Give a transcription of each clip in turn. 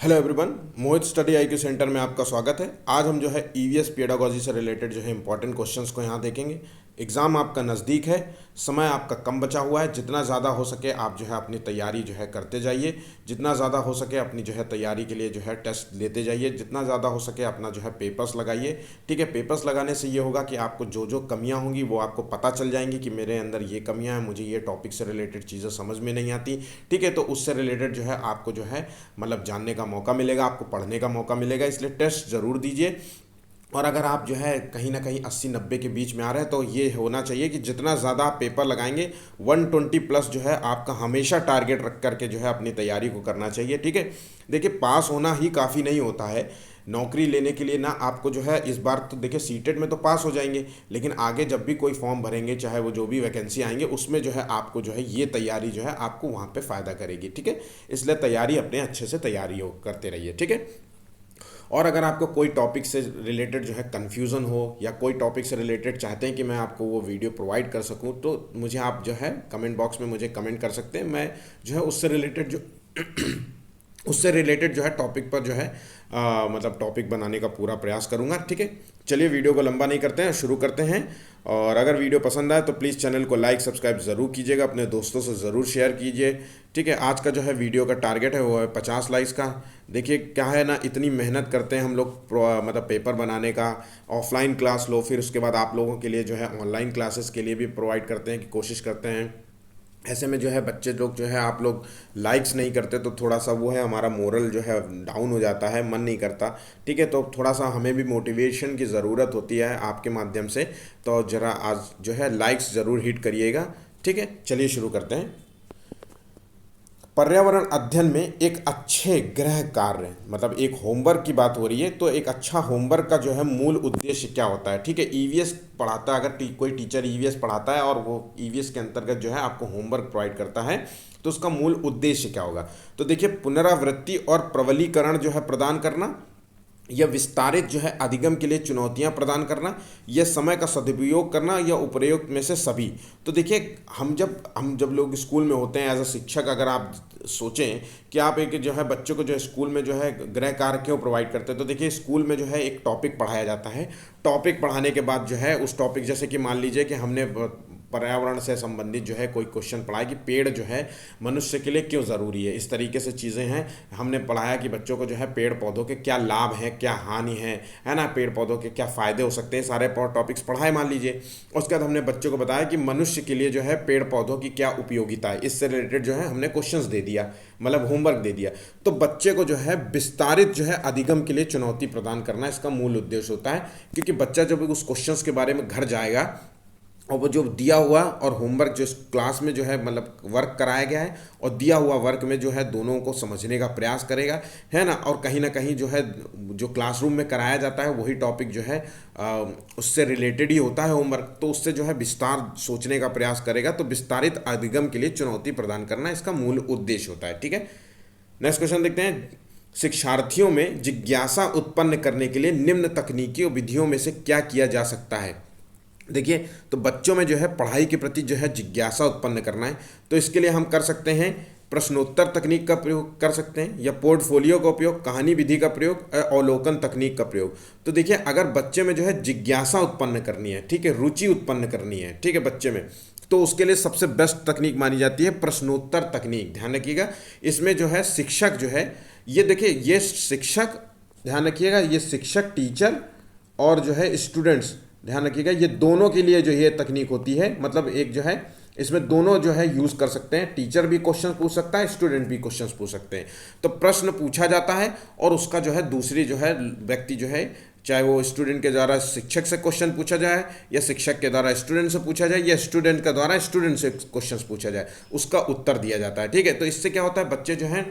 Hello everyone, मोहित study IQ centre में आपका स्वागत है। आज हम जो है ईवीएस पेडागोजी से रिलेटेड जो है इंपॉर्टेंट क्वेश्चंस को यहाँ देखेंगे। एग्ज़ाम आपका नज़दीक है, समय आपका कम बचा हुआ है। जितना ज़्यादा हो सके आप जो है अपनी तैयारी जो है करते जाइए। जितना ज़्यादा हो सके अपनी जो है तैयारी के लिए जो है टेस्ट लेते जाइए। जितना ज़्यादा हो सके अपना जो है पेपर्स लगाइए। ठीक है, पेपर्स लगाने से ये होगा कि आपको जो जो कमियाँ होंगी वो आपको पता चल जाएंगी कि मेरे अंदर ये कमियाँ हैं, मुझे ये टॉपिक से रिलेटेड चीज़ें समझ में नहीं आती। ठीक है, तो उससे रिलेटेड जो है आपको जो है मतलब जानने का मौका मिलेगा, आपको पढ़ने का मौका मिलेगा। इसलिए टेस्ट ज़रूर दीजिए। और अगर आप जो है कहीं ना कहीं 80-90 के बीच में आ रहे हैं तो ये होना चाहिए कि जितना ज़्यादा आप पेपर लगाएंगे 120 प्लस जो है आपका हमेशा टारगेट रख करके जो है अपनी तैयारी को करना चाहिए। ठीक है, देखिए पास होना ही काफ़ी नहीं होता है नौकरी लेने के लिए ना। आपको जो है इस बार तो देखिए सीटेट में तो पास हो जाएंगे, लेकिन आगे जब भी कोई फॉर्म भरेंगे, चाहे वो जो भी वैकेंसी आएंगे, उसमें जो है आपको जो है ये तैयारी जो है आपको वहाँ पे फ़ायदा करेगी। ठीक है, इसलिए तैयारी अपने अच्छे से तैयारी हो करते रहिए। ठीक है, और अगर आपको कोई टॉपिक से रिलेटेड जो है कन्फ्यूज़न हो या कोई टॉपिक से रिलेटेड चाहते हैं कि मैं आपको वो वीडियो प्रोवाइड कर सकूं, तो मुझे आप जो है कमेंट बॉक्स में मुझे कमेंट कर सकते हैं। मैं जो है उससे रिलेटेड जो उससे रिलेटेड जो है टॉपिक पर जो है मतलब टॉपिक बनाने का पूरा प्रयास करूंगा। ठीक है, चलिए वीडियो को लंबा नहीं करते हैं, शुरू करते हैं। और अगर वीडियो पसंद आए तो प्लीज़ चैनल को लाइक सब्सक्राइब ज़रूर कीजिएगा, अपने दोस्तों से ज़रूर शेयर कीजिए। ठीक है, आज का जो है वीडियो का टारगेट है वो है 50 लाइक्स का। देखिए क्या है ना, इतनी मेहनत करते हैं हम लोग मतलब पेपर बनाने का। ऑफलाइन क्लास लो, फिर उसके बाद आप लोगों के लिए जो है ऑनलाइन क्लासेस के लिए भी प्रोवाइड करते हैं कि कोशिश करते हैं। ऐसे में जो है बच्चे लोग जो है आप लोग लाइक्स नहीं करते तो थोड़ा सा वो है, हमारा मोरल जो है डाउन हो जाता है, मन नहीं करता। ठीक है, तो थोड़ा सा हमें भी मोटिवेशन की ज़रूरत होती है आपके माध्यम से। तो ज़रा आज जो है लाइक्स ज़रूर हिट करिएगा। ठीक है, चलिए शुरू करते हैं। पर्यावरण अध्ययन में एक अच्छे गृह कार्य मतलब एक होमवर्क की बात हो रही है, तो एक अच्छा होमवर्क का जो है मूल उद्देश्य क्या होता है। ठीक है, ईवीएस पढ़ाता है, अगर कोई टीचर ईवीएस पढ़ाता है और वो ईवीएस के अंतर्गत जो है आपको होमवर्क प्रोवाइड करता है, तो उसका मूल उद्देश्य क्या होगा। तो देखिए, पुनरावृत्ति और प्रबलीकरण जो है प्रदान करना, यह विस्तारित जो है अधिगम के लिए चुनौतियां प्रदान करना, यह समय का सदुपयोग करना, या उपयुक्त में से सभी। तो देखिए, हम जब लोग स्कूल में होते हैं एज अ शिक्षक, अगर आप सोचें कि आप एक जो है बच्चों को जो है स्कूल में जो है गृह कार्य क्यों प्रोवाइड करते हैं, तो देखिए स्कूल में जो है एक टॉपिक पढ़ाया जाता है। टॉपिक पढ़ाने के बाद जो है उस टॉपिक, जैसे कि मान लीजिए कि हमने पर्यावरण से संबंधित जो है कोई क्वेश्चन पढ़ाया कि पेड़ जो है मनुष्य के लिए क्यों ज़रूरी है, इस तरीके से चीज़ें हैं। हमने पढ़ाया कि बच्चों को जो है पेड़ पौधों के क्या लाभ हैं, क्या हानि है ना, पेड़ पौधों के क्या फ़ायदे हो सकते हैं, सारे टॉपिक्स पढ़ाए मान लीजिए। उसके बाद हमने बच्चों को बताया कि मनुष्य के लिए जो है पेड़ पौधों की क्या उपयोगिता है, इससे रिलेटेड जो है हमने क्वेश्चंस दे दिया, मतलब होमवर्क दे दिया। तो बच्चे को जो है विस्तारित जो है अधिगम के लिए चुनौती प्रदान करना इसका मूल उद्देश्य होता है। क्योंकि बच्चा जब उस क्वेश्चंस के बारे में घर जाएगा और वो जो दिया हुआ और होमवर्क जो क्लास में जो है मतलब वर्क कराया गया है और दिया हुआ वर्क में जो है दोनों को समझने का प्रयास करेगा, है ना। और कहीं ना कहीं जो है जो क्लासरूम में कराया जाता है वही टॉपिक जो है उससे रिलेटेड ही होता है होमवर्क, तो उससे जो है विस्तार सोचने का प्रयास करेगा। तो विस्तारित अधिगम के लिए चुनौती प्रदान करना इसका मूल उद्देश्य होता है। ठीक है, नेक्स्ट क्वेश्चन देखते हैं। शिक्षार्थियों में जिज्ञासा उत्पन्न करने के लिए निम्न तकनीकी विधियों में से क्या किया जा सकता है। देखिए, तो बच्चों में जो है पढ़ाई के प्रति जो है जिज्ञासा उत्पन्न करना है, तो इसके लिए हम कर सकते हैं प्रश्नोत्तर तकनीक का प्रयोग कर सकते हैं, या पोर्टफोलियो का उपयोग, कहानी विधि का प्रयोग, अवलोकन तकनीक का प्रयोग। तो देखिए, अगर बच्चे में जो है जिज्ञासा उत्पन्न करनी है, ठीक है, रुचि उत्पन्न करनी है, ठीक है, बच्चे में, तो उसके लिए सबसे बेस्ट तकनीक मानी जाती है प्रश्नोत्तर तकनीक। ध्यान रखिएगा, इसमें जो है शिक्षक जो है, ये देखिए ये शिक्षक, ध्यान रखिएगा, ये शिक्षक टीचर और जो है स्टूडेंट्स, ध्यान रखिएगा, ये दोनों के लिए जो ये तकनीक होती है। मतलब एक जो है इसमें दोनों जो है यूज़ कर सकते हैं, टीचर भी क्वेश्चन पूछ सकता है, स्टूडेंट भी क्वेश्चन पूछ सकते हैं। तो प्रश्न पूछा जाता है और उसका जो है दूसरी जो है व्यक्ति जो है, चाहे वो स्टूडेंट के द्वारा शिक्षक से क्वेश्चन पूछा जाए, या शिक्षक के द्वारा स्टूडेंट से पूछा जाए, या स्टूडेंट के द्वारा स्टूडेंट से क्वेश्चन पूछा जाए, उसका उत्तर दिया जाता है। ठीक है, तो इससे क्या होता है, बच्चे जो हैं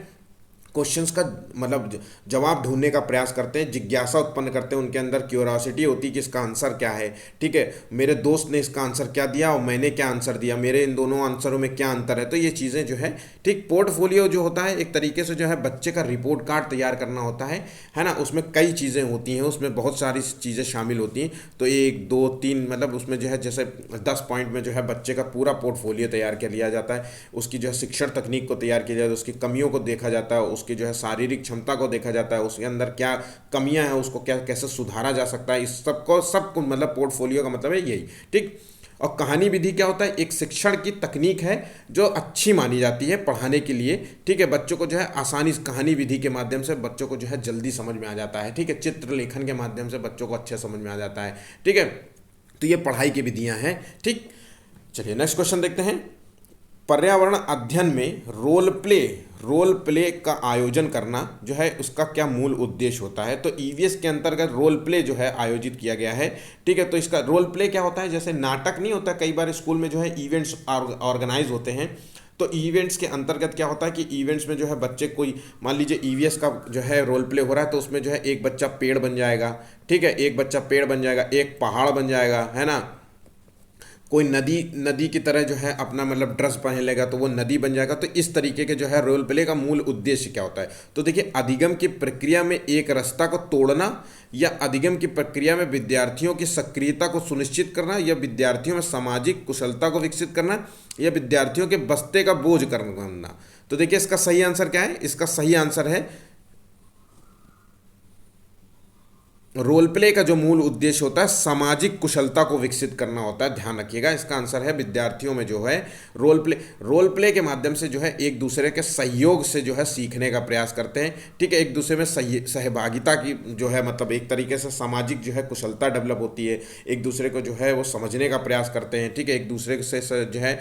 क्वेश्चंस का मतलब जवाब ढूंढने का प्रयास करते हैं, जिज्ञासा उत्पन्न करते हैं, उनके अंदर क्यूरियोसिटी होती है कि इसका आंसर क्या है। ठीक है, मेरे दोस्त ने इसका आंसर क्या दिया और मैंने क्या आंसर दिया, मेरे इन दोनों आंसरों में क्या अंतर है। तो ये चीज़ें जो है, ठीक, पोर्टफोलियो जो होता है एक तरीके से जो है बच्चे का रिपोर्ट कार्ड तैयार करना होता है ना। उसमें कई चीज़ें होती हैं, उसमें बहुत सारी चीज़ें शामिल होती हैं। तो 1 2 3 मतलब उसमें जो है जैसे 10 पॉइंट में जो है बच्चे का पूरा पोर्टफोलियो तैयार कर लिया जाता है, उसकी जो है शिक्षण तकनीक को तैयार किया जाता है, उसकी कमियों को देखा जाता है, उसकी जो है शारीरिक क्षमता को देखा जाता है, उसके अंदर क्या कमियां हैं उसको क्या कैसे सुधारा जा सकता है, इस सबको मतलब पोर्टफोलियो का मतलब है यही। ठीक। और कहानी विधि क्या होता है, एक शिक्षण की तकनीक है जो अच्छी मानी जाती है पढ़ाने के लिए। ठीक है, बच्चों को जो है आसानी कहानी विधि के माध्यम से बच्चों को जो है जल्दी समझ में आ जाता है। ठीक है, चित्र लेखन के माध्यम से बच्चों को अच्छे समझ में आ जाता है। ठीक है, तो ये पढ़ाई की विधियां हैं। ठीक, चलिए नेक्स्ट क्वेश्चन देखते हैं। पर्यावरण अध्ययन में रोल प्ले का आयोजन करना जो है उसका क्या मूल उद्देश्य होता है। तो ईवीएस के अंतर्गत रोल प्ले जो है आयोजित किया गया है। ठीक है, तो इसका रोल प्ले क्या होता है, जैसे नाटक नहीं होता, कई बार स्कूल में जो है इवेंट्स ऑर्गेनाइज होते हैं, तो इवेंट्स के अंतर्गत क्या होता है कि इवेंट्स में जो है बच्चे कोई मान लीजिए ईवीएस का जो है रोल प्ले हो रहा है, तो उसमें जो है एक बच्चा पेड़ बन जाएगा। ठीक है, एक बच्चा पेड़ बन जाएगा, एक पहाड़ बन जाएगा, है ना, कोई नदी की तरह जो है अपना मतलब ड्रेस पहन लेगा तो वो नदी बन जाएगा। तो इस तरीके के जो है रोल प्ले का मूल उद्देश्य क्या होता है। तो देखिए, अधिगम की प्रक्रिया में एक रास्ता को तोड़ना, या अधिगम की प्रक्रिया में विद्यार्थियों की सक्रियता को सुनिश्चित करना, या विद्यार्थियों में सामाजिक कुशलता को विकसित करना, या विद्यार्थियों के बस्ते का बोझ करना। तो देखिए इसका सही आंसर क्या है, इसका सही आंसर है रोल प्ले का जो मूल उद्देश्य होता है सामाजिक कुशलता को विकसित करना होता है। ध्यान रखिएगा, इसका आंसर है विद्यार्थियों में जो है रोल प्ले के माध्यम से जो है एक दूसरे के सहयोग से जो है सीखने का प्रयास करते हैं। ठीक है, एक दूसरे में सहभागिता की जो है मतलब एक तरीके से सामाजिक जो है कुशलता डेवलप होती है, एक दूसरे को जो है वो समझने का प्रयास करते हैं। ठीक है, एक दूसरे से जो है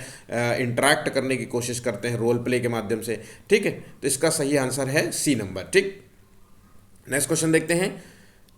इंटरेक्ट करने की कोशिश करते हैं रोल प्ले के माध्यम से। ठीक है, तो इसका सही आंसर है सी नंबर। ठीक, नेक्स्ट क्वेश्चन देखते हैं।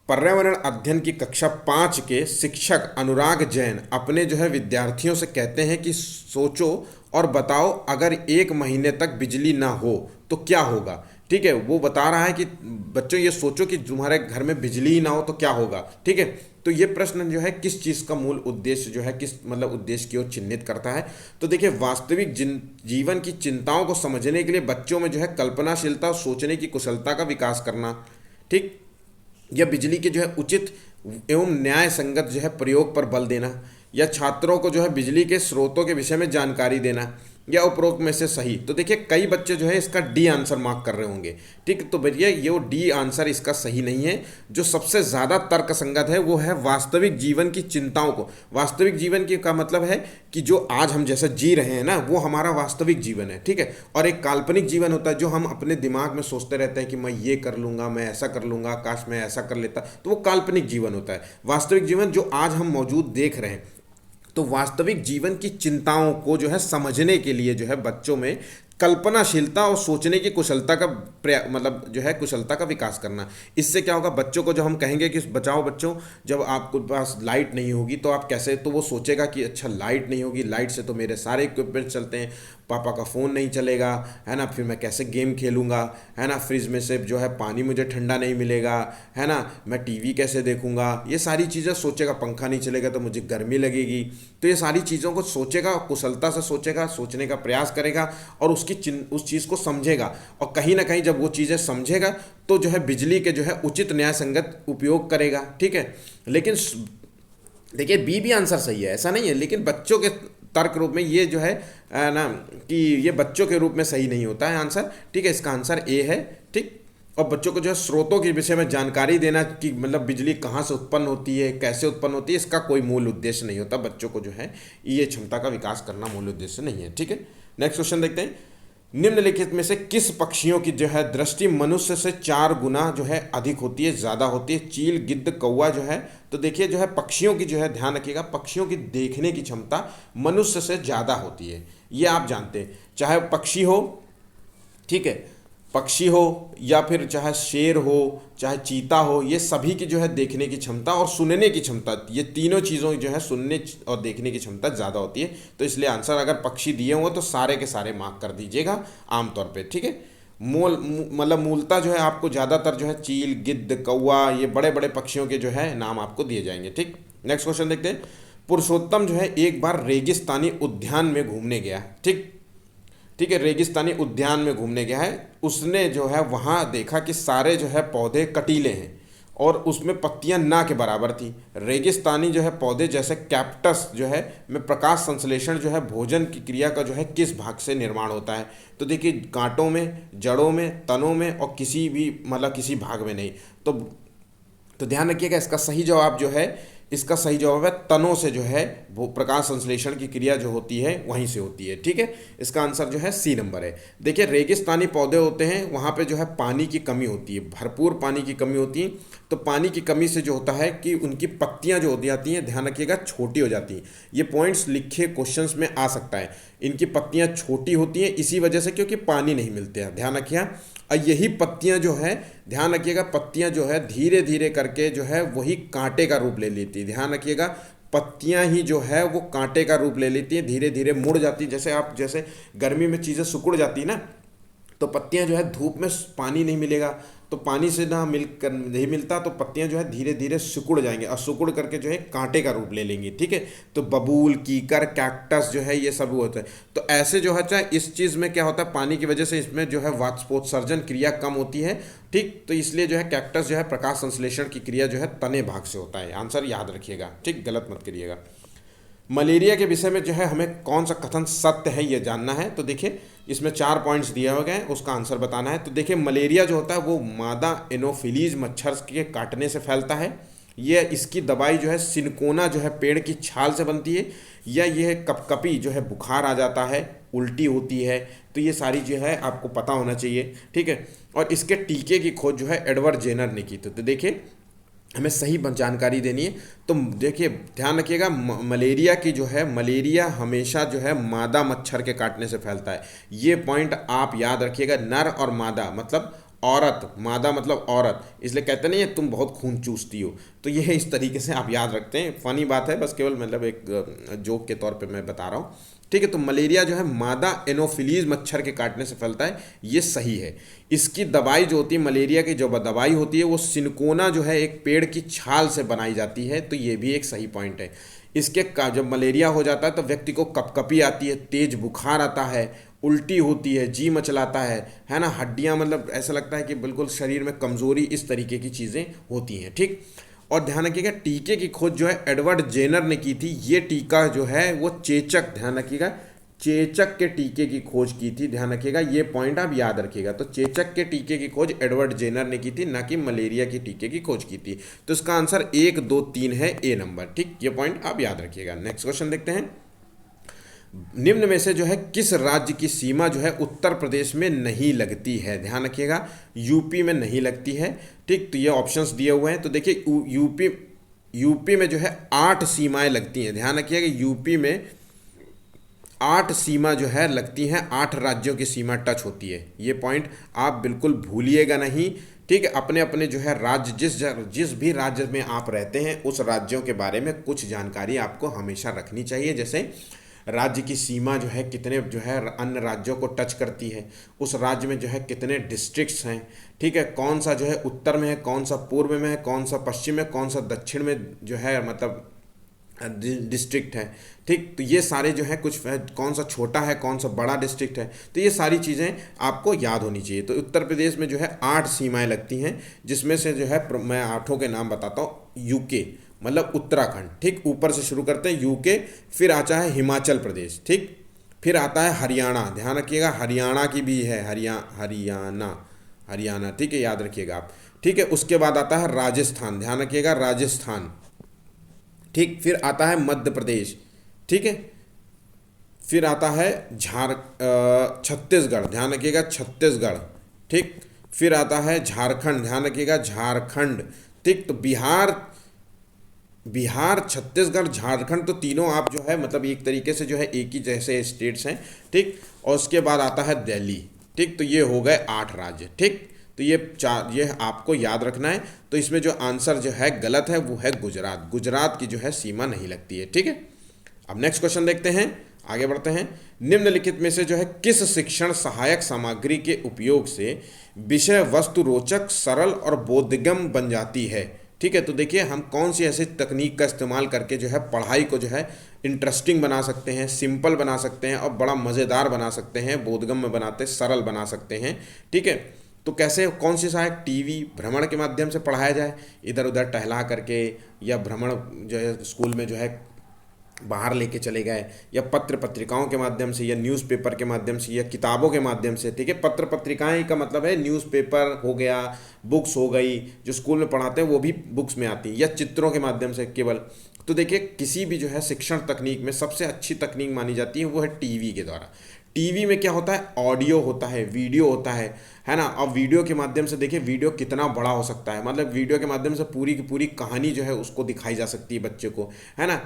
पर्यावरण अध्ययन की कक्षा 5 के शिक्षक अनुराग जैन अपने जो है विद्यार्थियों से कहते हैं कि सोचो और बताओ अगर 1 महीने तक बिजली ना हो तो क्या होगा। ठीक है, वो बता रहा है कि बच्चों ये सोचो कि तुम्हारे घर में बिजली ही ना हो तो क्या होगा। ठीक है, तो ये प्रश्न जो है किस चीज़ का मूल उद्देश्य जो है किस मतलब उद्देश्य की ओर चिन्हित करता है। तो देखिए, वास्तविक जीवन की चिंताओं को समझने के लिए बच्चों में जो है कल्पनाशीलता और सोचने की कुशलता का विकास करना। ठीक, या बिजली के जो है उचित एवं न्याय संगत जो है प्रयोग पर बल देना, या छात्रों को जो है बिजली के स्रोतों के विषय में जानकारी देना, या उपरोक्त में से सही। तो देखिए कई बच्चे जो है इसका डी आंसर मार्क कर रहे होंगे। ठीक, तो भैया ये वो डी आंसर इसका सही नहीं है। जो सबसे ज़्यादा तर्क संगत है वो है वास्तविक जीवन की चिंताओं को। वास्तविक जीवन की का मतलब है कि जो आज हम जैसा जी रहे हैं ना वो हमारा वास्तविक जीवन है। ठीक है, और एक काल्पनिक जीवन होता है जो हम अपने दिमाग में सोचते रहते हैं कि मैं ये कर लूँगा, मैं ऐसा कर लूँगा, काश मैं ऐसा कर लेता, तो वो काल्पनिक जीवन होता है। वास्तविक जीवन जो आज हम मौजूद देख रहे हैं, तो वास्तविक जीवन की चिंताओं को जो है समझने के लिए जो है बच्चों में कल्पनाशीलता और सोचने की कुशलता का मतलब जो है कुशलता का विकास करना। इससे क्या होगा, बच्चों को जब हम कहेंगे कि बचाओ बच्चों, जब आपके पास लाइट नहीं होगी तो आप कैसे, तो वो सोचेगा कि अच्छा लाइट नहीं होगी, लाइट से तो मेरे सारे इक्विपमेंट चलते हैं, पापा का फ़ोन नहीं चलेगा, है ना, फिर मैं कैसे गेम खेलूँगा, है ना, फ्रिज में से जो है पानी मुझे ठंडा नहीं मिलेगा, है ना, मैं टीवी कैसे देखूँगा, ये सारी चीज़ें सोचेगा। पंखा नहीं चलेगा तो मुझे गर्मी लगेगी। तो ये सारी चीज़ों को सोचेगा, कुशलता से सोचेगा, सोचने का प्रयास करेगा और उस चीज़ को समझेगा। और कहीं ना कहीं जब वो चीज़ें समझेगा तो जो है बिजली के जो है उचित न्याय संगत उपयोग करेगा। ठीक है, लेकिन देखिए बी भी आंसर सही है, ऐसा नहीं है, लेकिन बच्चों के तर्क रूप में ये जो है ना कि ये बच्चों के रूप में सही नहीं होता है आंसर। ठीक है, इसका आंसर ए है। ठीक, और बच्चों को जो है स्रोतों के विषय में जानकारी देना कि मतलब बिजली कहाँ से उत्पन्न होती है, कैसे उत्पन्न होती है, इसका कोई मूल उद्देश्य नहीं होता। बच्चों को जो है ये क्षमता का विकास करना मूल उद्देश्य नहीं है। ठीक है, नेक्स्ट क्वेश्चन देखते हैं। निम्नलिखित में से किस पक्षियों की जो है दृष्टि मनुष्य से 4 गुना जो है अधिक होती है, ज़्यादा होती है। चील, गिद्ध, कौवा जो है, तो देखिए जो है पक्षियों की जो है ध्यान रखिएगा, पक्षियों की देखने की क्षमता मनुष्य से ज़्यादा होती है। ये आप जानते हैं, चाहे पक्षी हो, ठीक है, पक्षी हो या फिर चाहे शेर हो, चाहे चीता हो, ये सभी की जो है देखने की क्षमता और सुनने की क्षमता, ये तीनों चीज़ों की जो है सुनने और देखने की क्षमता ज़्यादा होती है। तो इसलिए आंसर अगर पक्षी दिए हुए तो सारे के सारे मार्क कर दीजिएगा आमतौर पे। ठीक है, मतलब मूलतः जो है आपको ज़्यादातर जो है चील, गिद्ध, कौवा, ये बड़े बड़े पक्षियों के जो है नाम आपको दिए जाएंगे। ठीक, नेक्स्ट क्वेश्चन देखते हैं। पुरुषोत्तम जो है एक बार रेगिस्तानी उद्यान में घूमने गया। ठीक है, रेगिस्तानी उद्यान में घूमने गया है। उसने जो है वहाँ देखा कि सारे जो है पौधे कटीले हैं और उसमें पत्तियां ना के बराबर थी। रेगिस्तानी जो है पौधे जैसे कैप्टस जो है में प्रकाश संश्लेषण जो है भोजन की क्रिया का जो है किस भाग से निर्माण होता है? तो देखिए कांटों में, जड़ों में, तनों में और किसी भी मतलब किसी भाग में नहीं। तो ध्यान रखिएगा इसका सही जवाब जो है, इसका सही जवाब है तनों से जो है वो प्रकाश संश्लेषण की क्रिया जो होती है वहीं से होती है। ठीक है, इसका आंसर जो है सी नंबर है। देखिए रेगिस्तानी पौधे होते हैं वहाँ पे जो है पानी की कमी होती है, भरपूर पानी की कमी होती है। तो पानी की कमी से जो होता है कि उनकी पत्तियां जो हो जाती हैं, ध्यान रखिएगा, छोटी हो जाती हैं। ये पॉइंट्स लिखे क्वेश्चंस में आ सकता है। इनकी पत्तियां छोटी होती हैं इसी वजह से क्योंकि पानी नहीं मिलते हैं, ध्यान रखिएगा। और यही पत्तियां जो है, ध्यान रखिएगा, पत्तियां जो है धीरे धीरे करके जो है वही कांटे का रूप ले लेती है। ध्यान रखिएगा पत्तियां ही जो है वो कांटे का रूप ले लेती हैं, धीरे धीरे मुड़ जाती है। जैसे गर्मी में चीज़ें सिकुड़ जाती है ना, तो पत्तियां जो है धूप में पानी नहीं मिलेगा तो पानी से ना मिलकर नहीं मिलता तो पत्तियां जो है धीरे धीरे सिकुड़ जाएंगे और सिकुड़ करके जो है कांटे का रूप ले लेंगी। ठीक है, तो बबूल, कीकर, कैक्टस जो है ये सब होता है। तो ऐसे जो है चाहे इस चीज़ में क्या होता है, पानी की वजह से इसमें जो है वाष्पोत्सर्जन क्रिया कम होती है। ठीक, तो इसलिए जो है कैक्टस जो है प्रकाश संश्लेषण की क्रिया जो है तने भाग से होता है। आंसर याद रखिएगा, ठीक, गलत मत करिएगा। मलेरिया के विषय में जो है हमें कौन सा कथन सत्य है ये जानना है। तो देखिए इसमें 4 पॉइंट्स दिए हुए हैं, उसका आंसर बताना है। तो देखिए मलेरिया जो होता है वो मादा एनोफिलीज मच्छर के काटने से फैलता है। यह इसकी दवाई जो है सिनकोना जो है पेड़ की छाल से बनती है, या यह कपकपी जो है बुखार आ जाता है, उल्टी होती है। तो ये सारी जो है आपको पता होना चाहिए। ठीक है, और इसके टीके की खोज जो है एडवर्ड जेनर ने की थी। तो देखिए हमें सही जानकारी देनी है। तो देखिए ध्यान रखिएगा मलेरिया की जो है, मलेरिया हमेशा जो है मादा मच्छर के काटने से फैलता है। ये पॉइंट आप याद रखिएगा। नर और मादा मतलब औरत, मादा मतलब औरत, इसलिए कहते नहीं है तुम बहुत खून चूसती हो। तो ये इस तरीके से आप याद रखते हैं। फनी बात है, बस केवल मतलब एक जोक के तौर पे मैं बता रहा हूँ। ठीक है, तो मलेरिया जो है मादा एनोफिलीज मच्छर के काटने से फैलता है, ये सही है। इसकी दवाई जो होती है, मलेरिया की जो दवाई होती है वो सिनकोना जो है एक पेड़ की छाल से बनाई जाती है। तो ये भी एक सही पॉइंट है। इसके जब मलेरिया हो जाता है तो व्यक्ति को कपकपी आती है, तेज बुखार आता है, उल्टी होती है, जी मचलाता है ना, हड्डियां मतलब ऐसा लगता है कि बिल्कुल शरीर में कमजोरी, इस तरीके की चीज़ें होती हैं। ठीक, और ध्यान रखिएगा टीके की खोज जो है एडवर्ड जेनर ने की थी। ये टीका जो है वो चेचक, ध्यान रखिएगा, चेचक के टीके की खोज की थी। ध्यान रखिएगा ये पॉइंट आप याद रखिएगा। तो चेचक के टीके की खोज एडवर्ड जेनर ने की थी, ना कि मलेरिया की टीके की खोज की थी। तो इसका आंसर 1, 2, 3 है, ए नंबर। ठीक, ये पॉइंट आप याद रखिएगा। नेक्स्ट क्वेश्चन देखते हैं। निम्न में से जो है किस राज्य की सीमा जो है उत्तर प्रदेश में नहीं लगती है? ध्यान रखिएगा यूपी में नहीं लगती है। ठीक, तो ये ऑप्शंस दिए हुए हैं। तो देखिए यूपी में जो है 8 सीमाएं लगती हैं। ध्यान रखिएगा यूपी में 8 सीमा जो है लगती हैं, 8 राज्यों की सीमा टच होती है। ये पॉइंट आप बिल्कुल भूलिएगा नहीं। ठीक है, अपने अपने जो है राज्य, जिस भी राज्य में आप रहते हैं उस राज्यों के बारे में कुछ जानकारी आपको हमेशा रखनी चाहिए। जैसे राज्य की सीमा जो है कितने जो है अन्य राज्यों को टच करती है, उस राज्य में जो है कितने डिस्ट्रिक्ट्स हैं। ठीक है, कौन सा जो है उत्तर में है, कौन सा पूर्व में है, कौन सा पश्चिम में, कौन सा दक्षिण में जो है मतलब डिस्ट्रिक्ट है। ठीक, तो ये सारे जो है कुछ कौन सा छोटा है, कौन सा बड़ा डिस्ट्रिक्ट है, तो ये सारी चीज़ें आपको याद होनी चाहिए। तो उत्तर प्रदेश में जो है 8 सीमाएं लगती हैं, जिसमें से जो है मैं 8 के नाम बताता हूँ। यूके मतलब उत्तराखंड, ठीक, ऊपर से शुरू करते हैं यूके, फिर आता है हिमाचल प्रदेश, ठीक, फिर आता है हरियाणा, ध्यान रखिएगा हरियाणा की भी है, हरियाणा, ठीक है, याद रखिएगा आप। ठीक है, उसके बाद आता है राजस्थान, ध्यान रखिएगा राजस्थान, ठीक, फिर आता है मध्य प्रदेश, ठीक है, फिर आता है छत्तीसगढ़, ध्यान रखिएगा छत्तीसगढ़, ठीक, फिर आता है झारखंड, ध्यान रखिएगा झारखंड, ठीक। तो बिहार, छत्तीसगढ़, झारखंड, तो तीनों आप जो है मतलब एक तरीके से जो है एक ही जैसे स्टेट्स हैं, ठीक। और उसके बाद आता है दिल्ली, ठीक। तो ये हो गए 8 राज्य, ठीक। तो ये आपको याद रखना है। तो इसमें जो आंसर जो है गलत है वो है गुजरात। गुजरात की जो है सीमा नहीं लगती है, ठीक है। अब नेक्स्ट क्वेश्चन देखते हैं, आगे बढ़ते हैं। निम्नलिखित में से जो है किस शिक्षण सहायक सामग्री के उपयोग से विषय वस्तु रोचक, सरल और बोधगम्य बन जाती है? ठीक है, तो देखिए हम कौन सी ऐसी तकनीक का इस्तेमाल करके जो है पढ़ाई को जो है इंटरेस्टिंग बना सकते हैं, सिंपल बना सकते हैं और बड़ा मज़ेदार बना सकते हैं, बोधगम्य बनाते सरल बना सकते हैं, ठीक है। तो कैसे, कौन सी सहायक, टीवी, भ्रमण के माध्यम से पढ़ाया जाए, इधर उधर टहला करके, या भ्रमण जो है स्कूल में जो है बाहर लेके चले गए, या पत्र पत्रिकाओं के माध्यम से, या न्यूज़पेपर के माध्यम से, या किताबों के माध्यम से। ठीक है, पत्र पत्रिकाएं का मतलब है न्यूज़पेपर हो गया, बुक्स हो गई, जो स्कूल में पढ़ाते हैं वो भी बुक्स में आती है, या चित्रों के माध्यम से केवल। तो देखिए, किसी भी जो है शिक्षण तकनीक में सबसे अच्छी तकनीक मानी जाती है वो है टीवी के द्वारा। टीवी में क्या होता है, ऑडियो होता है, वीडियो होता है ना। अब वीडियो के माध्यम से देखिए वीडियो कितना बड़ा हो सकता है, मतलब वीडियो के माध्यम से पूरी की पूरी कहानी जो है उसको दिखाई जा सकती है बच्चे को, है ना।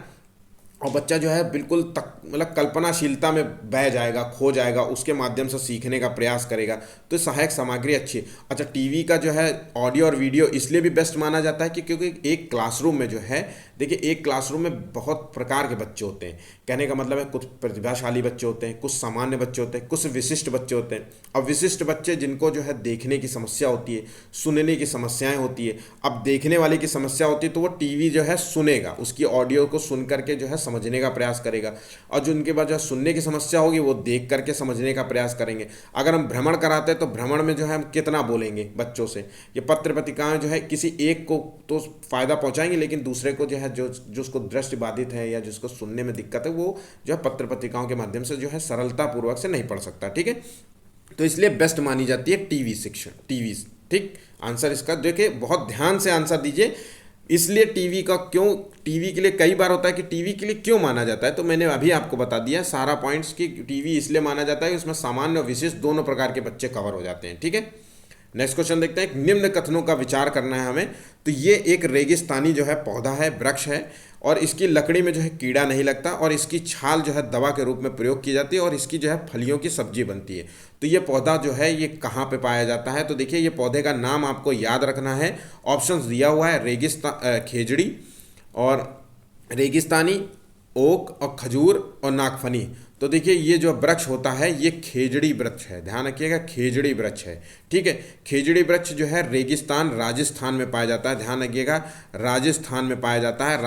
और बच्चा जो है बिल्कुल तक मतलब कल्पनाशीलता में बह जाएगा, खो जाएगा, उसके माध्यम से सीखने का प्रयास करेगा। तो सहायक सामग्री अच्छी। अच्छा, टीवी का जो है ऑडियो और वीडियो इसलिए भी बेस्ट माना जाता है कि क्योंकि एक क्लासरूम में जो है, देखिए एक क्लासरूम में बहुत प्रकार के बच्चे होते हैं। कहने का मतलब है कुछ प्रतिभाशाली बच्चे होते हैं, कुछ सामान्य बच्चे होते हैं, कुछ विशिष्ट बच्चे होते हैं। अब विशिष्ट बच्चे जिनको जो है देखने की समस्या होती है, सुनने की समस्याएं होती है। अब देखने वाले की समस्या होती है तो वो टीवी जो है सुनेगा, उसकी ऑडियो को सुन करके जो है समझने का प्रयास करेगा। और जो उनके पास जो सुनने की समस्या होगी वो देख करके समझने का प्रयास करेंगे। अगर हम भ्रमण कराते हैं तो भ्रमण में जो है हम कितना बोलेंगे बच्चों से। ये पत्र पत्रिकाएं जो है किसी एक को तो फायदा पहुंचाएंगे, लेकिन दूसरे को जो है जो उसको दृष्टि बाधित है या जिसको सुनने में दिक्कत है, वो जो है पत्र पत्रिकाओं के माध्यम से जो है सरलता पूर्वक से नहीं पढ़ सकता। ठीक है, तो इसलिए बेस्ट मानी जाती है टीवी शिक्षण, टीवी। ठीक, आंसर इसका देखिए, बहुत ध्यान से आंसर दीजिए। इसलिए टीवी का क्यों, टीवी के लिए कई बार होता है कि टीवी के लिए क्यों माना जाता है, तो मैंने अभी आपको बता दिया सारा पॉइंट्स कि टीवी इसलिए माना जाता है, उसमें सामान्य और विशेष दोनों प्रकार के बच्चे कवर हो जाते हैं। ठीक है, नेक्स्ट क्वेश्चन देखते हैं। निम्न कथनों का विचार करना है हमें। तो ये एक रेगिस्तानी जो है पौधा है, वृक्ष है, और इसकी लकड़ी में जो है कीड़ा नहीं लगता, और इसकी छाल जो है दवा के रूप में प्रयोग की जाती है, और इसकी जो है फलियों की सब्जी बनती है। तो ये पौधा जो है ये कहाँ पे पाया जाता है, तो देखिए ये पौधे का नाम आपको याद रखना है। ऑप्शंस दिया हुआ है, खेजड़ी और रेगिस्तानी, ओक और खजूर और नागफनी। तो देखिए ये जो वृक्ष होता है ये खेजड़ी वृक्ष है, ध्यान रखिएगा, खेजड़ी वृक्ष है। ठीक है, खेजड़ी वृक्ष जो है रेगिस्तान राजस्थान में पाया जाता है, ध्यान रखिएगा, राजस्थान में पाया जाता है।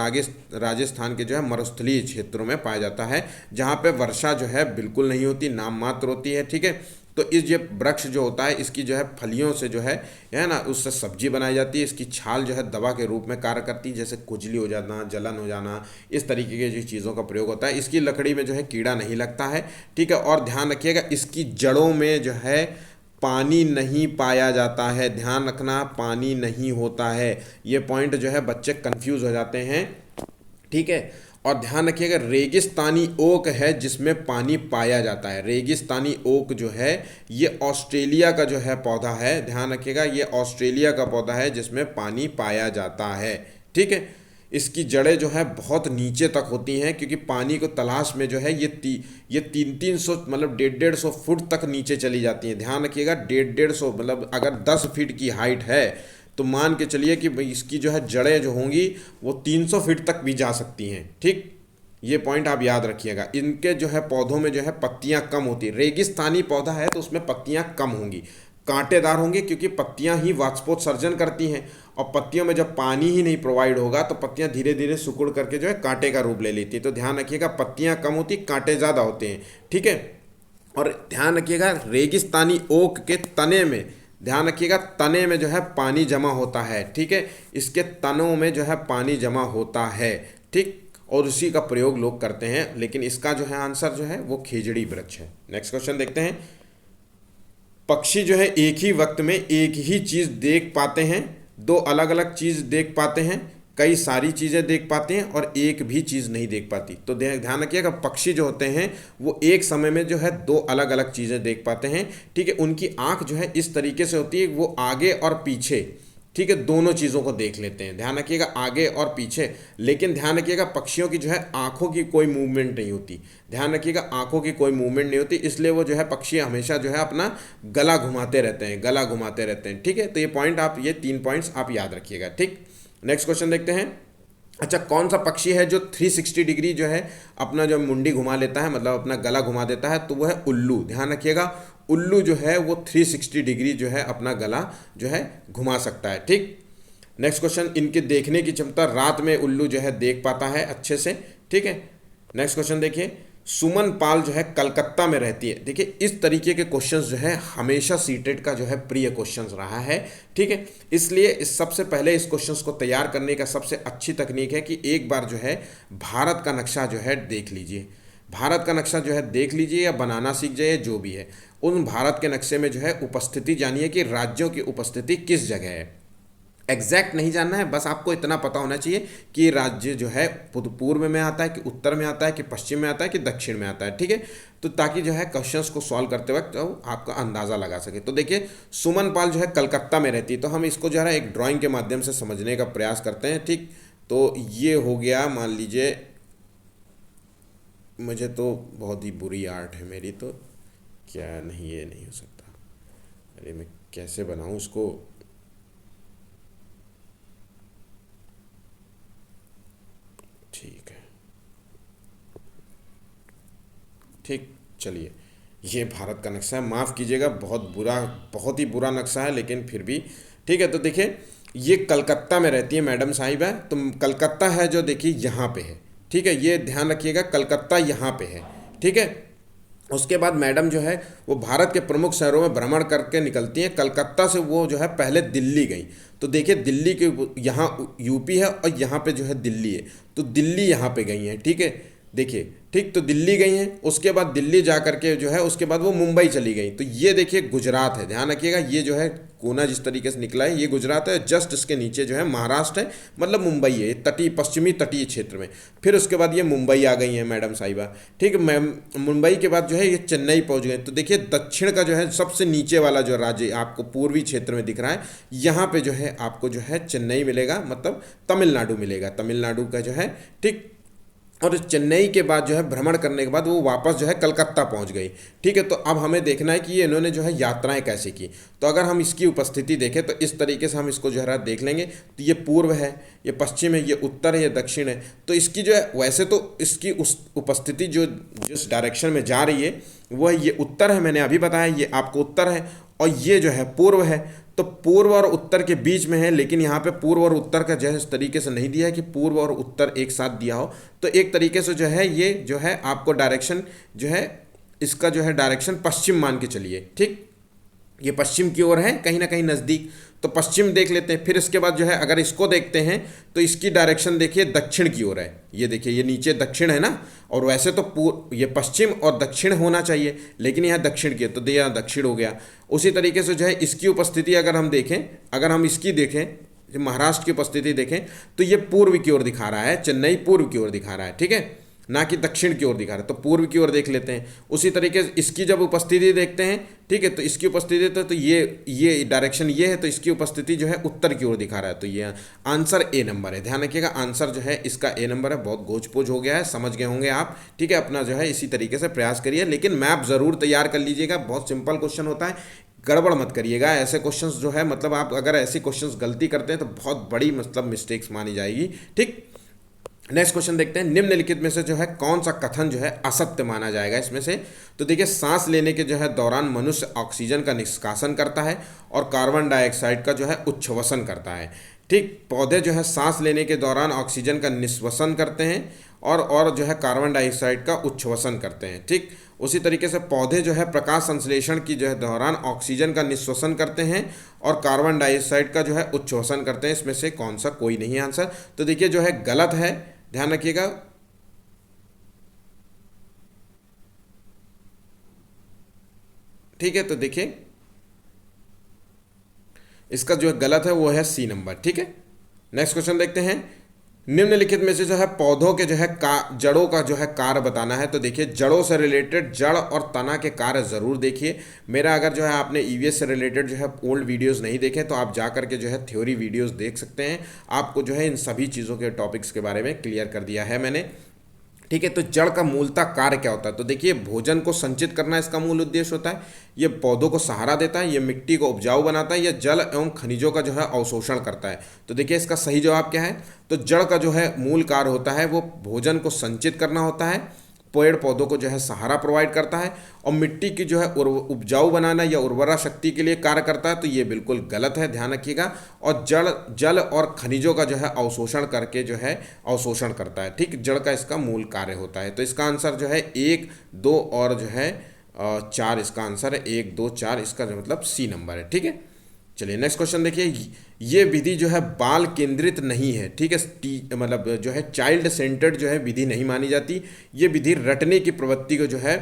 राजस्थान के जो है मरुस्थलीय क्षेत्रों में पाया जाता है, जहाँ पे वर्षा जो है बिल्कुल नहीं होती, नाम मात्र होती है। ठीक है, तो इस ये वृक्ष जो होता है इसकी जो है फलियों से जो है ना, उससे सब्जी बनाई जाती है। इसकी छाल जो है दवा के रूप में कार्य करती है, जैसे खुजली हो जाना, जलन हो जाना, इस तरीके की जो चीज़ों का प्रयोग होता है। इसकी लकड़ी में जो है कीड़ा नहीं लगता है। ठीक है, और ध्यान रखिएगा इसकी जड़ों में जो है पानी नहीं पाया जाता है, ध्यान रखना, पानी नहीं होता है। ये पॉइंट जो है बच्चे कंफ्यूज हो जाते हैं। ठीक है, और ध्यान रखिएगा रेगिस्तानी ओक है जिसमें पानी पाया जाता है। रेगिस्तानी ओक जो है ये ऑस्ट्रेलिया का जो है पौधा है, ध्यान रखिएगा, ये ऑस्ट्रेलिया का पौधा है जिसमें पानी पाया जाता है। ठीक है, इसकी जड़ें जो है बहुत नीचे तक होती हैं, क्योंकि पानी को तलाश में जो है ये 300 मतलब 150 फुट तक नीचे चली जाती हैं। ध्यान रखिएगा 150 मतलब अगर 10 फीट की हाइट है तो मान के चलिए कि इसकी जो है जड़ें जो होंगी वो 300 फीट तक भी जा सकती हैं। ठीक, ये पॉइंट आप याद रखिएगा। इनके जो है पौधों में जो है पत्तियां कम होती है, रेगिस्तानी पौधा है तो उसमें पत्तियां कम होंगी, कांटेदार होंगे, क्योंकि पत्तियां ही वाष्पोत्सर्जन करती हैं, और पत्तियों में जब पानी ही नहीं प्रोवाइड होगा तो पत्तियां धीरे धीरे सिकुड़ करके जो है कांटे का रूप ले लेती है। तो ध्यान रखिएगा पत्तियां कम होती, कांटे ज़्यादा होते हैं। ठीक है, और ध्यान रखिएगा रेगिस्तानी ओक के तने में, ध्यान रखिएगा तने में जो है पानी जमा होता है। ठीक है, इसके तनों में जो है पानी जमा होता है। ठीक, और उसी का प्रयोग लोग करते हैं, लेकिन इसका जो है आंसर जो है वो खेजड़ी वृक्ष है। नेक्स्ट क्वेश्चन देखते हैं। पक्षी जो है एक ही वक्त में एक ही चीज़ देख पाते हैं, दो अलग अलग चीज़ देख पाते हैं, कई सारी चीज़ें देख पाते हैं, और एक भी चीज़ नहीं देख पाती। तो ध्यान रखिएगा पक्षी जो होते हैं वो एक समय में जो है दो अलग अलग चीज़ें देख पाते हैं। ठीक है, उनकी आंख जो है इस तरीके से होती है, वो आगे और पीछे, ठीक है, दोनों चीज़ों को देख लेते हैं। ध्यान रखिएगा आगे और पीछे, लेकिन ध्यान रखिएगा पक्षियों की जो है आंखों की कोई मूवमेंट नहीं होती। ध्यान रखिएगा आंखों की कोई मूवमेंट नहीं होती, इसलिए वो जो है पक्षी हमेशा जो है अपना गला घुमाते रहते हैं, गला घुमाते रहते हैं। ठीक है, तो ये पॉइंट आप, ये 3 पॉइंट्स आप याद रखिएगा। ठीक, नेक्स्ट क्वेश्चन देखते हैं। अच्छा, कौन सा पक्षी है जो 360 डिग्री जो है अपना जो मुंडी घुमा लेता है, मतलब अपना गला घुमा देता है, तो वो है उल्लू। ध्यान रखिएगा उल्लू जो है वो 360 डिग्री जो है अपना गला जो है घुमा सकता है। ठीक, नेक्स्ट क्वेश्चन। इनके देखने की क्षमता, रात में उल्लू जो है देख पाता है अच्छे से। ठीक है, नेक्स्ट क्वेश्चन देखिए। सुमन पाल जो है कलकत्ता में रहती है। देखिए इस तरीके के क्वेश्चंस जो है हमेशा सीटेट का जो है प्रिय क्वेश्चंस रहा है, ठीक है। इसलिए इस सबसे पहले इस क्वेश्चंस को तैयार करने का सबसे अच्छी तकनीक है कि एक बार जो है भारत का नक्शा जो है देख लीजिए। भारत का नक्शा जो है देख लीजिए या बनाना सीख जाइए, जो भी है उन भारत के नक्शे में जो है उपस्थिति जानिए कि राज्यों की उपस्थिति किस जगह है। एग्जैक्ट नहीं जानना है, बस आपको इतना पता होना चाहिए कि राज्य जो है पूर्व में आता है कि उत्तर में आता है कि पश्चिम में आता है कि दक्षिण में आता है, ठीक है। तो ताकि जो है क्वेश्चंस को सॉल्व करते वक्त तो आपका अंदाज़ा लगा सके। तो देखिए सुमन पाल जो है कलकत्ता में रहती है, तो हम इसको जो है एक ड्राइंग के माध्यम से समझने का प्रयास करते हैं, ठीक। तो ये हो गया, मान लीजिए मुझे तो बहुत ही बुरी आर्ट है मेरी, तो क्या नहीं, ये नहीं हो सकता। अरे मैं कैसे बनाऊँ इसको। ठीक है, ठीक, चलिए ये भारत का नक्शा है। माफ़ कीजिएगा, बहुत बुरा, बहुत ही बुरा नक्शा है, लेकिन फिर भी ठीक है। तो देखिए ये कलकत्ता में रहती है मैडम साहिबा, तो कलकत्ता है जो देखिए यहाँ पे है, ठीक है। ये ध्यान रखिएगा कलकत्ता यहाँ पे है, ठीक है। उसके बाद मैडम जो है वो भारत के प्रमुख शहरों में भ्रमण करके निकलती हैं। कलकत्ता से वो जो है पहले दिल्ली गई, तो देखिए दिल्ली के यहाँ यूपी है और यहाँ पे जो है दिल्ली है, तो दिल्ली यहाँ पे गई हैं, ठीक है। देखिए ठीक, तो दिल्ली गई हैं, उसके बाद दिल्ली जा करके जो है उसके बाद वो मुंबई चली गई। तो ये देखिए गुजरात है, ध्यान रखिएगा, ये जो है कोना जिस तरीके से निकला है ये गुजरात है। जस्ट इसके नीचे जो है महाराष्ट्र है, मतलब मुंबई है, तटीय पश्चिमी तटीय क्षेत्र में। फिर उसके बाद ये मुंबई आ गई है मैडम साहिबा, ठीक है। मैम मुंबई के बाद जो है ये चेन्नई पहुंच गए। तो देखिए दक्षिण का जो है सबसे नीचे वाला जो राज्य आपको पूर्वी क्षेत्र में दिख रहा है, यहाँ पे जो है आपको जो है चेन्नई मिलेगा, मतलब तमिलनाडु मिलेगा, तमिलनाडु का जो है, ठीक। और चेन्नई के बाद जो है भ्रमण करने के बाद वो वापस जो है कलकत्ता पहुंच गई, ठीक है। तो अब हमें देखना है कि ये इन्होंने जो है यात्राएं कैसे की। तो अगर हम इसकी उपस्थिति देखें तो इस तरीके से हम इसको जो है देख लेंगे। तो ये पूर्व है, ये पश्चिम है, ये उत्तर है, ये दक्षिण है। तो इसकी जो है वैसे तो इसकी उस उपस्थिति जो जिस डायरेक्शन में जा रही है वह ये उत्तर है, मैंने अभी बताया ये आपको उत्तर है, और ये जो है पूर्व है। तो पूर्व और उत्तर के बीच में है, लेकिन यहाँ पे पूर्व और उत्तर का जो है इस तरीके से नहीं दिया है कि पूर्व और उत्तर एक साथ दिया हो। तो एक तरीके से जो है ये जो है आपको डायरेक्शन जो है इसका जो है डायरेक्शन पश्चिम मान के चलिए, ठीक। ये पश्चिम की ओर है कहीं ना कहीं नज़दीक, तो पश्चिम देख लेते हैं। फिर इसके बाद जो है अगर इसको देखते हैं तो इसकी डायरेक्शन देखिए दक्षिण की ओर है। ये देखिए ये नीचे दक्षिण है ना, और वैसे तो ये पश्चिम और दक्षिण होना चाहिए, लेकिन यहाँ दक्षिण की है, तो यहाँ दक्षिण हो गया। उसी तरीके से जो है इसकी उपस्थिति अगर हम देखें, अगर हम इसकी देखें, महाराष्ट्र की उपस्थिति देखें, तो ये पूर्व की ओर दिखा रहा है, चेन्नई पूर्व की ओर दिखा रहा है, ठीक है, ना कि दक्षिण की ओर दिखा रहा है। तो पूर्व की ओर देख लेते हैं। उसी तरीके से इसकी जब उपस्थिति देखते हैं, ठीक है, तो इसकी उपस्थिति तो ये डायरेक्शन ये है, तो इसकी उपस्थिति जो है उत्तर की ओर दिखा रहा है। तो ये आंसर ए नंबर है, ध्यान रखिएगा आंसर जो है इसका ए नंबर है। बहुत गोच पोच हो गया है, समझ गए होंगे आप, ठीक है। अपना जो है इसी तरीके से प्रयास करिए, लेकिन मैप ज़रूर तैयार कर लीजिएगा। बहुत सिंपल क्वेश्चन होता है, गड़बड़ मत करिएगा। ऐसे क्वेश्चंस जो है मतलब आप अगर ऐसे क्वेश्चंस गलती करते हैं तो बहुत बड़ी मतलब मिस्टेक्स मानी जाएगी, ठीक। नेक्स्ट क्वेश्चन देखते हैं, निम्नलिखित में से जो है कौन सा कथन जो है असत्य माना जाएगा इसमें से। तो देखिए सांस लेने के जो है दौरान मनुष्य ऑक्सीजन का निष्कासन करता है और कार्बन डाइऑक्साइड का जो है उच्छ्वसन करता है, ठीक। पौधे जो है सांस लेने के दौरान ऑक्सीजन का निष्वसन करते हैं और जो है कार्बन डाइऑक्साइड का उच्छ्वसन करते हैं, ठीक। उसी तरीके से पौधे जो है प्रकाश संश्लेषण की जो है दौरान ऑक्सीजन का निष्वसन करते हैं और कार्बन डाइऑक्साइड का जो है उच्छ्वसन करते हैं। इसमें से कौन सा, कोई नहीं आंसर। तो देखिए जो है गलत है, ध्यान रखिएगा। ठीक है, तो देखिए इसका जो है गलत है वो है सी नंबर, ठीक है। नेक्स्ट क्वेश्चन देखते हैं, निम्नलिखित में से जो है पौधों के जो है जड़ों का जो है कार्य बताना है। तो देखिए जड़ों से रिलेटेड जड़ और तना के कार्य ज़रूर देखिए। मेरा अगर जो है आपने ईवीएस से रिलेटेड जो है ओल्ड वीडियोस नहीं देखे तो आप जा करके जो है थ्योरी वीडियोस देख सकते हैं। आपको जो है इन सभी चीज़ों के टॉपिक्स के बारे में क्लियर कर दिया है मैंने, ठीक है। तो जड़ का मूलतः कार्य क्या होता है? तो देखिए भोजन को संचित करना इसका मूल उद्देश्य होता है। ये पौधों को सहारा देता है, ये मिट्टी को उपजाऊ बनाता है, ये जल एवं खनिजों का जो है अवशोषण करता है। तो देखिए इसका सही जवाब क्या है? तो जड़ का जो है मूल कार्य होता है वो भोजन को संचित करना होता है, पेड़ पौधों को जो है सहारा प्रोवाइड करता है और मिट्टी की जो है उपजाऊ बनाना या उर्वरा शक्ति के लिए कार्य करता है, तो ये बिल्कुल गलत है, ध्यान रखिएगा। और जल और खनिजों का जो है अवशोषण करके जो है अवशोषण करता है, ठीक, जड़ का इसका मूल कार्य होता है। तो इसका आंसर जो है 1, 2 और जो है 4 इसका आंसर है, 1, 2, 4 इसका जो मतलब सी नंबर है, ठीक है। चलिए नेक्स्ट क्वेश्चन देखिए, ये विधि जो है बाल केंद्रित नहीं है, ठीक है, मतलब जो है चाइल्ड सेंटर्ड जो है विधि नहीं मानी जाती। ये विधि रटने की प्रवृत्ति को जो है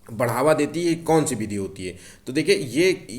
बढ़ावा देती है। कौन सी विधि होती है? तो देखिए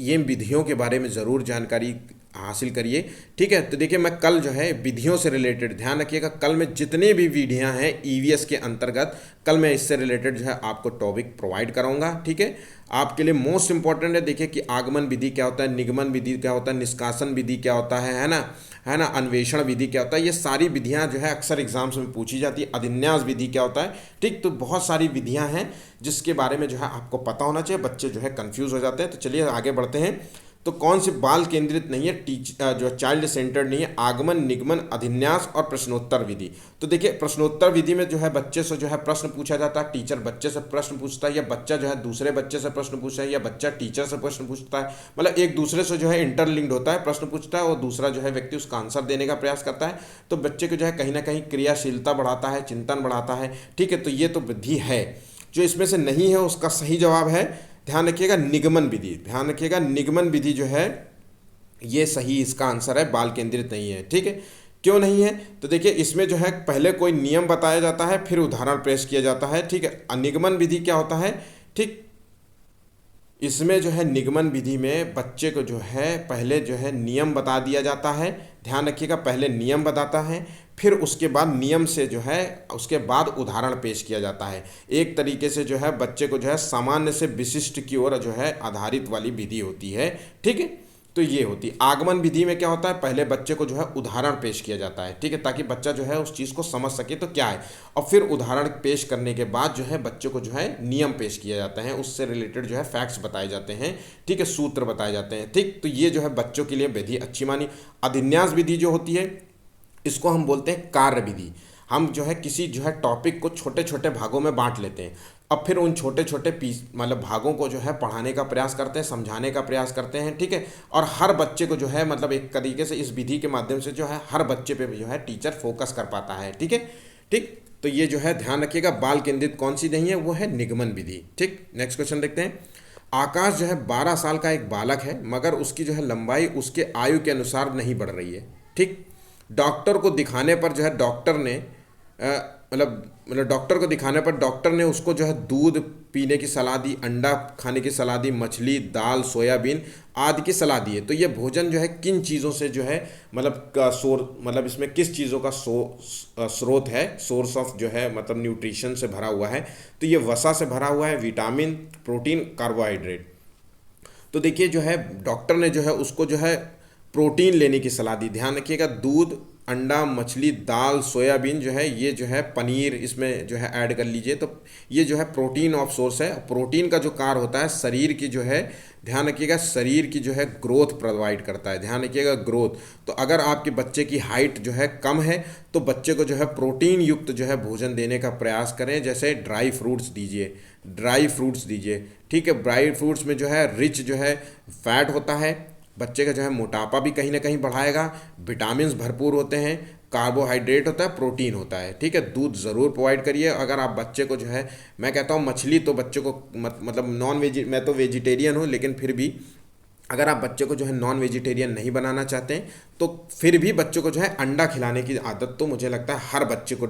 ये विधियों के बारे में ज़रूर जानकारी हासिल करिए, ठीक है। तो देखिए मैं कल जो है विधियों से रिलेटेड, ध्यान रखिएगा, कल में जितने भी विधियां हैं ईवीएस के अंतर्गत, कल मैं इससे रिलेटेड जो है आपको टॉपिक प्रोवाइड कराऊंगा, ठीक है। आपके लिए मोस्ट इंपॉर्टेंट है, देखिए कि आगमन विधि क्या होता है, निगमन विधि क्या होता है, निष्कासन विधि क्या होता है ना, अन्वेषण विधि क्या होता है। ये सारी विधियां जो है अक्सर एग्जाम्स में पूछी जाती है। अधिन्यास विधि क्या होता है, ठीक। तो बहुत सारी विधियां हैं जिसके बारे में जो है आपको पता होना चाहिए, बच्चे जो है कंफ्यूज हो जाते हैं। तो चलिए आगे बढ़ते हैं। तो कौन सी बाल केंद्रित नहीं है, जो चाइल्ड सेंटर्ड नहीं है? आगमन, निगमन, अधिन्यास और प्रश्नोत्तर विधि। तो देखिए प्रश्नोत्तर विधि में जो है बच्चे से जो है प्रश्न पूछा जाता है, टीचर बच्चे से प्रश्न पूछता है, या बच्चा जो है दूसरे बच्चे से प्रश्न पूछता है, या बच्चा टीचर से प्रश्न पूछता है, मतलब एक दूसरे से जो है इंटरलिंक्ड होता है, प्रश्न पूछता है और दूसरा जो है व्यक्ति उसका आंसर देने का प्रयास करता है। तो बच्चे को जो है कहीं ना कहीं क्रियाशीलता बढ़ाता है, चिंतन बढ़ाता है, ठीक है। तो ये तो विधि है। जो इसमें से नहीं है उसका सही जवाब है, ध्यान रखिएगा, निगमन विधि। ध्यान रखिएगा, निगमन विधि जो है ये सही इसका आंसर है, बाल केंद्रित नहीं है, ठीक है। क्यों नहीं है? तो देखिए इसमें जो है पहले कोई नियम बताया जाता है, फिर उदाहरण पेश किया जाता है, ठीक है। निगमन विधि क्या होता है, ठीक, इसमें जो है निगमन विधि में बच्चे को जो है पहले जो है नियम बता दिया जाता है, ध्यान रखिएगा, पहले नियम बताता है, फिर उसके बाद नियम से जो है उसके बाद उदाहरण पेश किया जाता है। एक तरीके से जो है बच्चे को जो है सामान्य से विशिष्ट की ओर जो है आधारित वाली विधि होती है, ठीक है। तो ये होती आगमन विधि में क्या होता है, पहले बच्चे को जो है उदाहरण पेश किया जाता है, ठीक है, ताकि बच्चा जो है उस चीज़ को समझ सके तो क्या है, और फिर उदाहरण पेश करने के बाद जो है बच्चे को जो है नियम पेश किया जाता है, उससे रिलेटेड जो है फैक्ट्स बताए जाते हैं, ठीक है, सूत्र बताए जाते हैं, ठीक। तो ये जो है बच्चों के लिए विधि अच्छी मानी। अधिन्यास विधि जो होती है इसको हम बोलते हैं कार्य विधि। हम जो है किसी जो है टॉपिक को छोटे छोटे भागों में बांट लेते हैं, अब फिर उन छोटे छोटे पीस मतलब भागों को जो है पढ़ाने का प्रयास करते हैं, समझाने का प्रयास करते हैं, ठीक है। और हर बच्चे को जो है मतलब एक तरीके से इस विधि के माध्यम से जो है हर बच्चे पे जो है टीचर फोकस कर पाता है, ठीक है, ठीक। तो ये जो है ध्यान रखिएगा, बाल केंद्रित कौन सी नहीं है, वो है निगमन विधि, ठीक। नेक्स्ट क्वेश्चन देखते हैं। आकाश जो है 12 साल का एक बालक है, मगर उसकी जो है लंबाई उसके आयु के अनुसार नहीं बढ़ रही है, ठीक। डॉक्टर को दिखाने पर जो है डॉक्टर ने मतलब डॉक्टर को दिखाने पर डॉक्टर ने उसको जो है दूध पीने की सलाह दी, अंडा खाने की सलाह दी, मछली, दाल, सोयाबीन आदि की सलाह दी है। तो ये भोजन जो है किन चीज़ों से जो है मतलब इसमें किस चीज़ों का स्रोत है, सोर्स ऑफ जो है मतलब न्यूट्रिशन से भरा हुआ है? तो ये वसा से भरा हुआ है, विटामिन, प्रोटीन, कार्बोहाइड्रेट। तो देखिए जो है डॉक्टर ने जो है उसको जो है प्रोटीन लेने की सलाह दी। ध्यान रखिएगा, दूध, अंडा, मछली, दाल, सोयाबीन जो है ये जो है पनीर इसमें जो है ऐड कर लीजिए, तो ये जो है प्रोटीन ऑफ सोर्स है। प्रोटीन का जो कार्य होता है शरीर की जो है, ध्यान रखिएगा, शरीर की जो है ग्रोथ प्रोवाइड करता है, ध्यान रखिएगा ग्रोथ। तो अगर आपके बच्चे की हाइट जो है कम है तो बच्चे को जो है प्रोटीन युक्त जो है भोजन देने का प्रयास करें, जैसे ड्राई फ्रूट्स दीजिए, ठीक है। ड्राई फ्रूट्स में जो है रिच जो है फैट होता है, बच्चे का जो है मोटापा भी कहीं ना कहीं बढ़ाएगा, विटामिन भरपूर होते हैं, कार्बोहाइड्रेट होता है, प्रोटीन होता है, ठीक है। दूध ज़रूर प्रोवाइड करिए। अगर आप बच्चे को जो है, मैं कहता हूँ मछली तो बच्चे को मतलब मैं तो वेजिटेरियन हूँ, लेकिन फिर भी अगर आप बच्चे को जो है नॉन वेजिटेरियन नहीं बनाना चाहते हैं तो फिर भी बच्चे को जो है अंडा खिलाने की आदत तो मुझे लगता है हर बच्चे को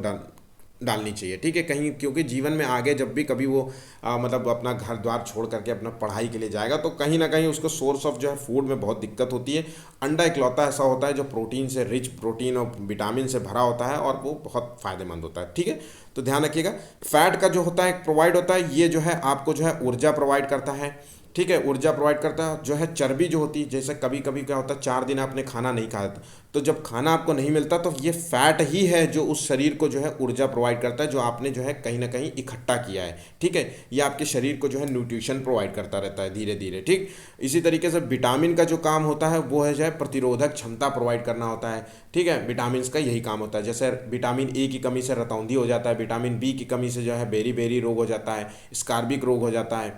डालनी चाहिए, ठीक है। कहीं क्योंकि जीवन में आगे जब भी कभी वो मतलब अपना घर द्वार छोड़ करके अपना पढ़ाई के लिए जाएगा तो कहीं ना कहीं उसको सोर्स ऑफ जो है फूड में बहुत दिक्कत होती है। अंडा इकलौता ऐसा होता है जो प्रोटीन से रिच, प्रोटीन और विटामिन से भरा होता है और वो बहुत फ़ायदेमंद होता है, ठीक है। तो ध्यान रखिएगा, फैट का जो होता है प्रोवाइड होता है, ये जो है आपको जो है ऊर्जा प्रोवाइड करता है, ठीक है, ऊर्जा प्रोवाइड करता है। जो है चर्बी जो होती है, जैसे कभी कभी क्या होता है 4 दिन आपने खाना नहीं खाया था, तो जब खाना आपको नहीं मिलता तो ये फैट ही है जो उस शरीर को जो है ऊर्जा प्रोवाइड करता है, जो आपने जो है कहीं ना कहीं इकट्ठा किया है। ठीक है, ये आपके शरीर को जो है न्यूट्रिशन प्रोवाइड करता रहता है धीरे धीरे। ठीक, इसी तरीके से विटामिन का जो काम होता है वो है जो है प्रतिरोधक क्षमता प्रोवाइड करना होता है। ठीक है, विटामिन का यही काम होता है। जैसे विटामिन ए की कमी से रतौंधी हो जाता है, विटामिन बी की कमी से जो है बेरी बेरी रोग हो जाता है, स्कारबिक रोग हो जाता है,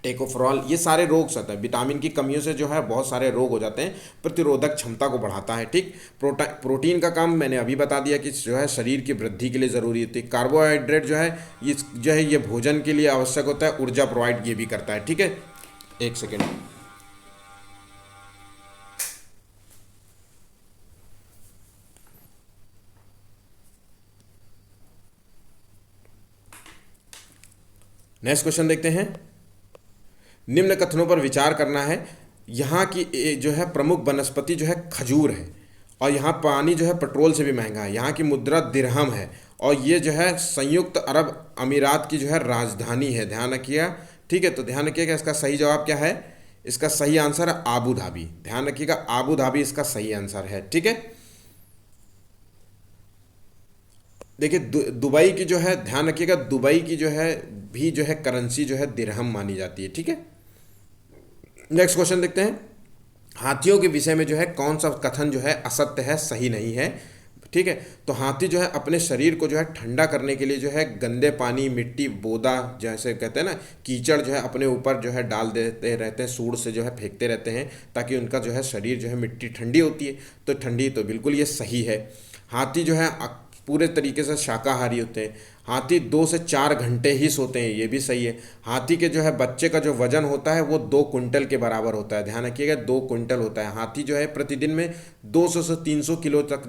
टेकोफरॉल, ये सारे रोग होते हैं। विटामिन की कमियों से जो है बहुत सारे रोग हो जाते हैं। प्रतिरोधक क्षमता को बढ़ाता है। ठीक, प्रोटीन का काम मैंने अभी बता दिया कि जो है शरीर की वृद्धि के लिए ज़रूरी होती है। कार्बोहाइड्रेट जो है ये भोजन के लिए आवश्यक होता है, ऊर्जा प्रोवाइड ये भी करता है। ठीक है, एक सेकेंड। नेक्स्ट क्वेश्चन देखते हैं। निम्न कथनों पर विचार करना है। यहाँ की जो है प्रमुख वनस्पति जो है खजूर है, और यहाँ पानी जो है पेट्रोल से भी महंगा है। यहाँ की मुद्रा दिरहम है, और ये जो है संयुक्त अरब अमीरात की जो है राजधानी है। ध्यान रखिएगा। ठीक है, तो ध्यान रखिएगा इसका सही जवाब क्या है। इसका सही आंसर है आबू धाबी। ध्यान रखिएगा, आबू धाबी इसका सही आंसर है। ठीक है, देखिए दुबई की जो है, ध्यान रखिएगा, दुबई की जो है भी जो है करेंसी जो है दिरहम मानी जाती है। ठीक है, नेक्स्ट क्वेश्चन देखते हैं। हाथियों के विषय में जो है कौन सा कथन जो है असत्य है, सही नहीं है। ठीक है, तो हाथी जो है अपने शरीर को जो है ठंडा करने के लिए जो है गंदे पानी, मिट्टी, बोदा, जैसे कहते हैं ना, कीचड़ जो है अपने ऊपर जो है डाल देते रहते हैं, सूंड से जो है फेंकते रहते हैं, ताकि उनका जो है शरीर जो है मिट्टी ठंडी होती है। तो ठंडी, तो बिल्कुल ये सही है। हाथी जो है पूरे तरीके से शाकाहारी होते हैं। हाथी 2 से 4 घंटे ही सोते हैं, ये भी सही है। हाथी के जो है बच्चे का जो वजन होता है वो 2 क्विंटल के बराबर होता है। ध्यान रखिएगा, 2 क्विंटल होता है। हाथी जो है प्रतिदिन में 200 से 300 किलो तक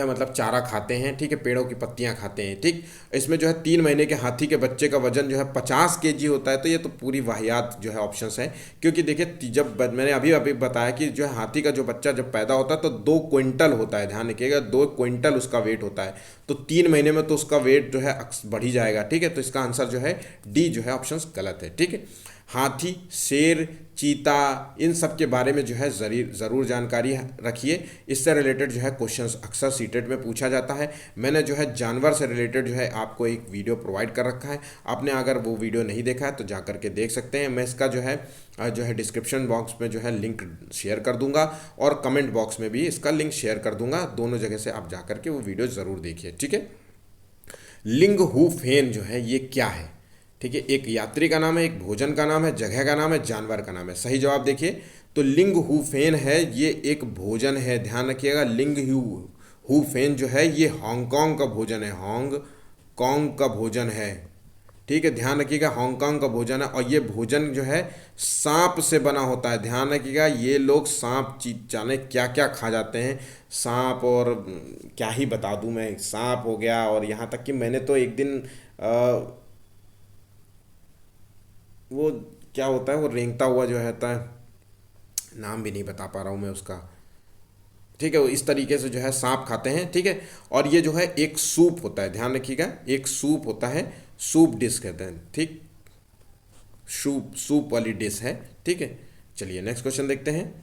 मतलब चारा खाते हैं। ठीक है, पेड़ों की पत्तियां खाते हैं। ठीक, इसमें जो है 3 महीने के हाथी के बच्चे का वजन जो है 50 kg होता है। तो ये तो पूरी वाहियात जो है ऑप्शंस है, क्योंकि देखिए जब मैंने अभी अभी बताया कि जो है हाथी का जो बच्चा जब पैदा होता है तो 2 क्विंटल होता है। ध्यान रखिएगा, 2 क्विंटल उसका वेट होता है। तो 3 महीने में तो उसका वेट जो है बढ़ ही जाएगा। ठीक है, तो इसका आंसर जो है डी जो है ऑप्शन गलत है। ठीक है, हाथी, शेर, चीता, इन सब के बारे में जो है ज़रूर जानकारी रखिए। इससे रिलेटेड जो है क्वेश्चंस अक्सर सीटेट में पूछा जाता है। मैंने जो है जानवर से रिलेटेड जो है आपको एक वीडियो प्रोवाइड कर रखा है। आपने अगर वो वीडियो नहीं देखा है तो जा करके देख सकते हैं। मैं इसका जो है डिस्क्रिप्शन बॉक्स में जो है लिंक शेयर कर दूंगा, और कमेंट बॉक्स में भी इसका लिंक शेयर कर दूंगा। दोनों जगह से आप जा करके वो वीडियो ज़रूर देखिए। ठीक है, लिंग हु फेन जो है ये क्या है। ठीक है, एक यात्री का नाम है, एक भोजन का नाम है, जगह का नाम है, जानवर का नाम है। सही जवाब देखिए, तो लिंग हु फेन है, ये एक भोजन है। ध्यान रखिएगा, लिंग हु फेन जो है ये हांगकांग का भोजन है, हांगकांग का भोजन है। ठीक है, ध्यान रखिएगा, हांगकांग का भोजन है, और ये भोजन जो है सांप से बना होता है। ध्यान रखिएगा, ये लोग सांप जाने क्या क्या खा जाते हैं। सांप, और क्या ही बता दूं मैं, सांप हो गया, और यहाँ तक कि मैंने तो एक दिन वो क्या होता है, वो रेंगता हुआ जो रहता है, नाम भी नहीं बता पा रहा हूँ मैं उसका। ठीक है, वो इस तरीके से जो है सांप खाते हैं। ठीक है, और ये जो है एक सूप होता है। ध्यान रखिएगा, एक सूप होता है, सूप डिश कहते हैं। ठीक, सूप वाली डिश है। ठीक है, चलिए नेक्स्ट क्वेश्चन देखते हैं।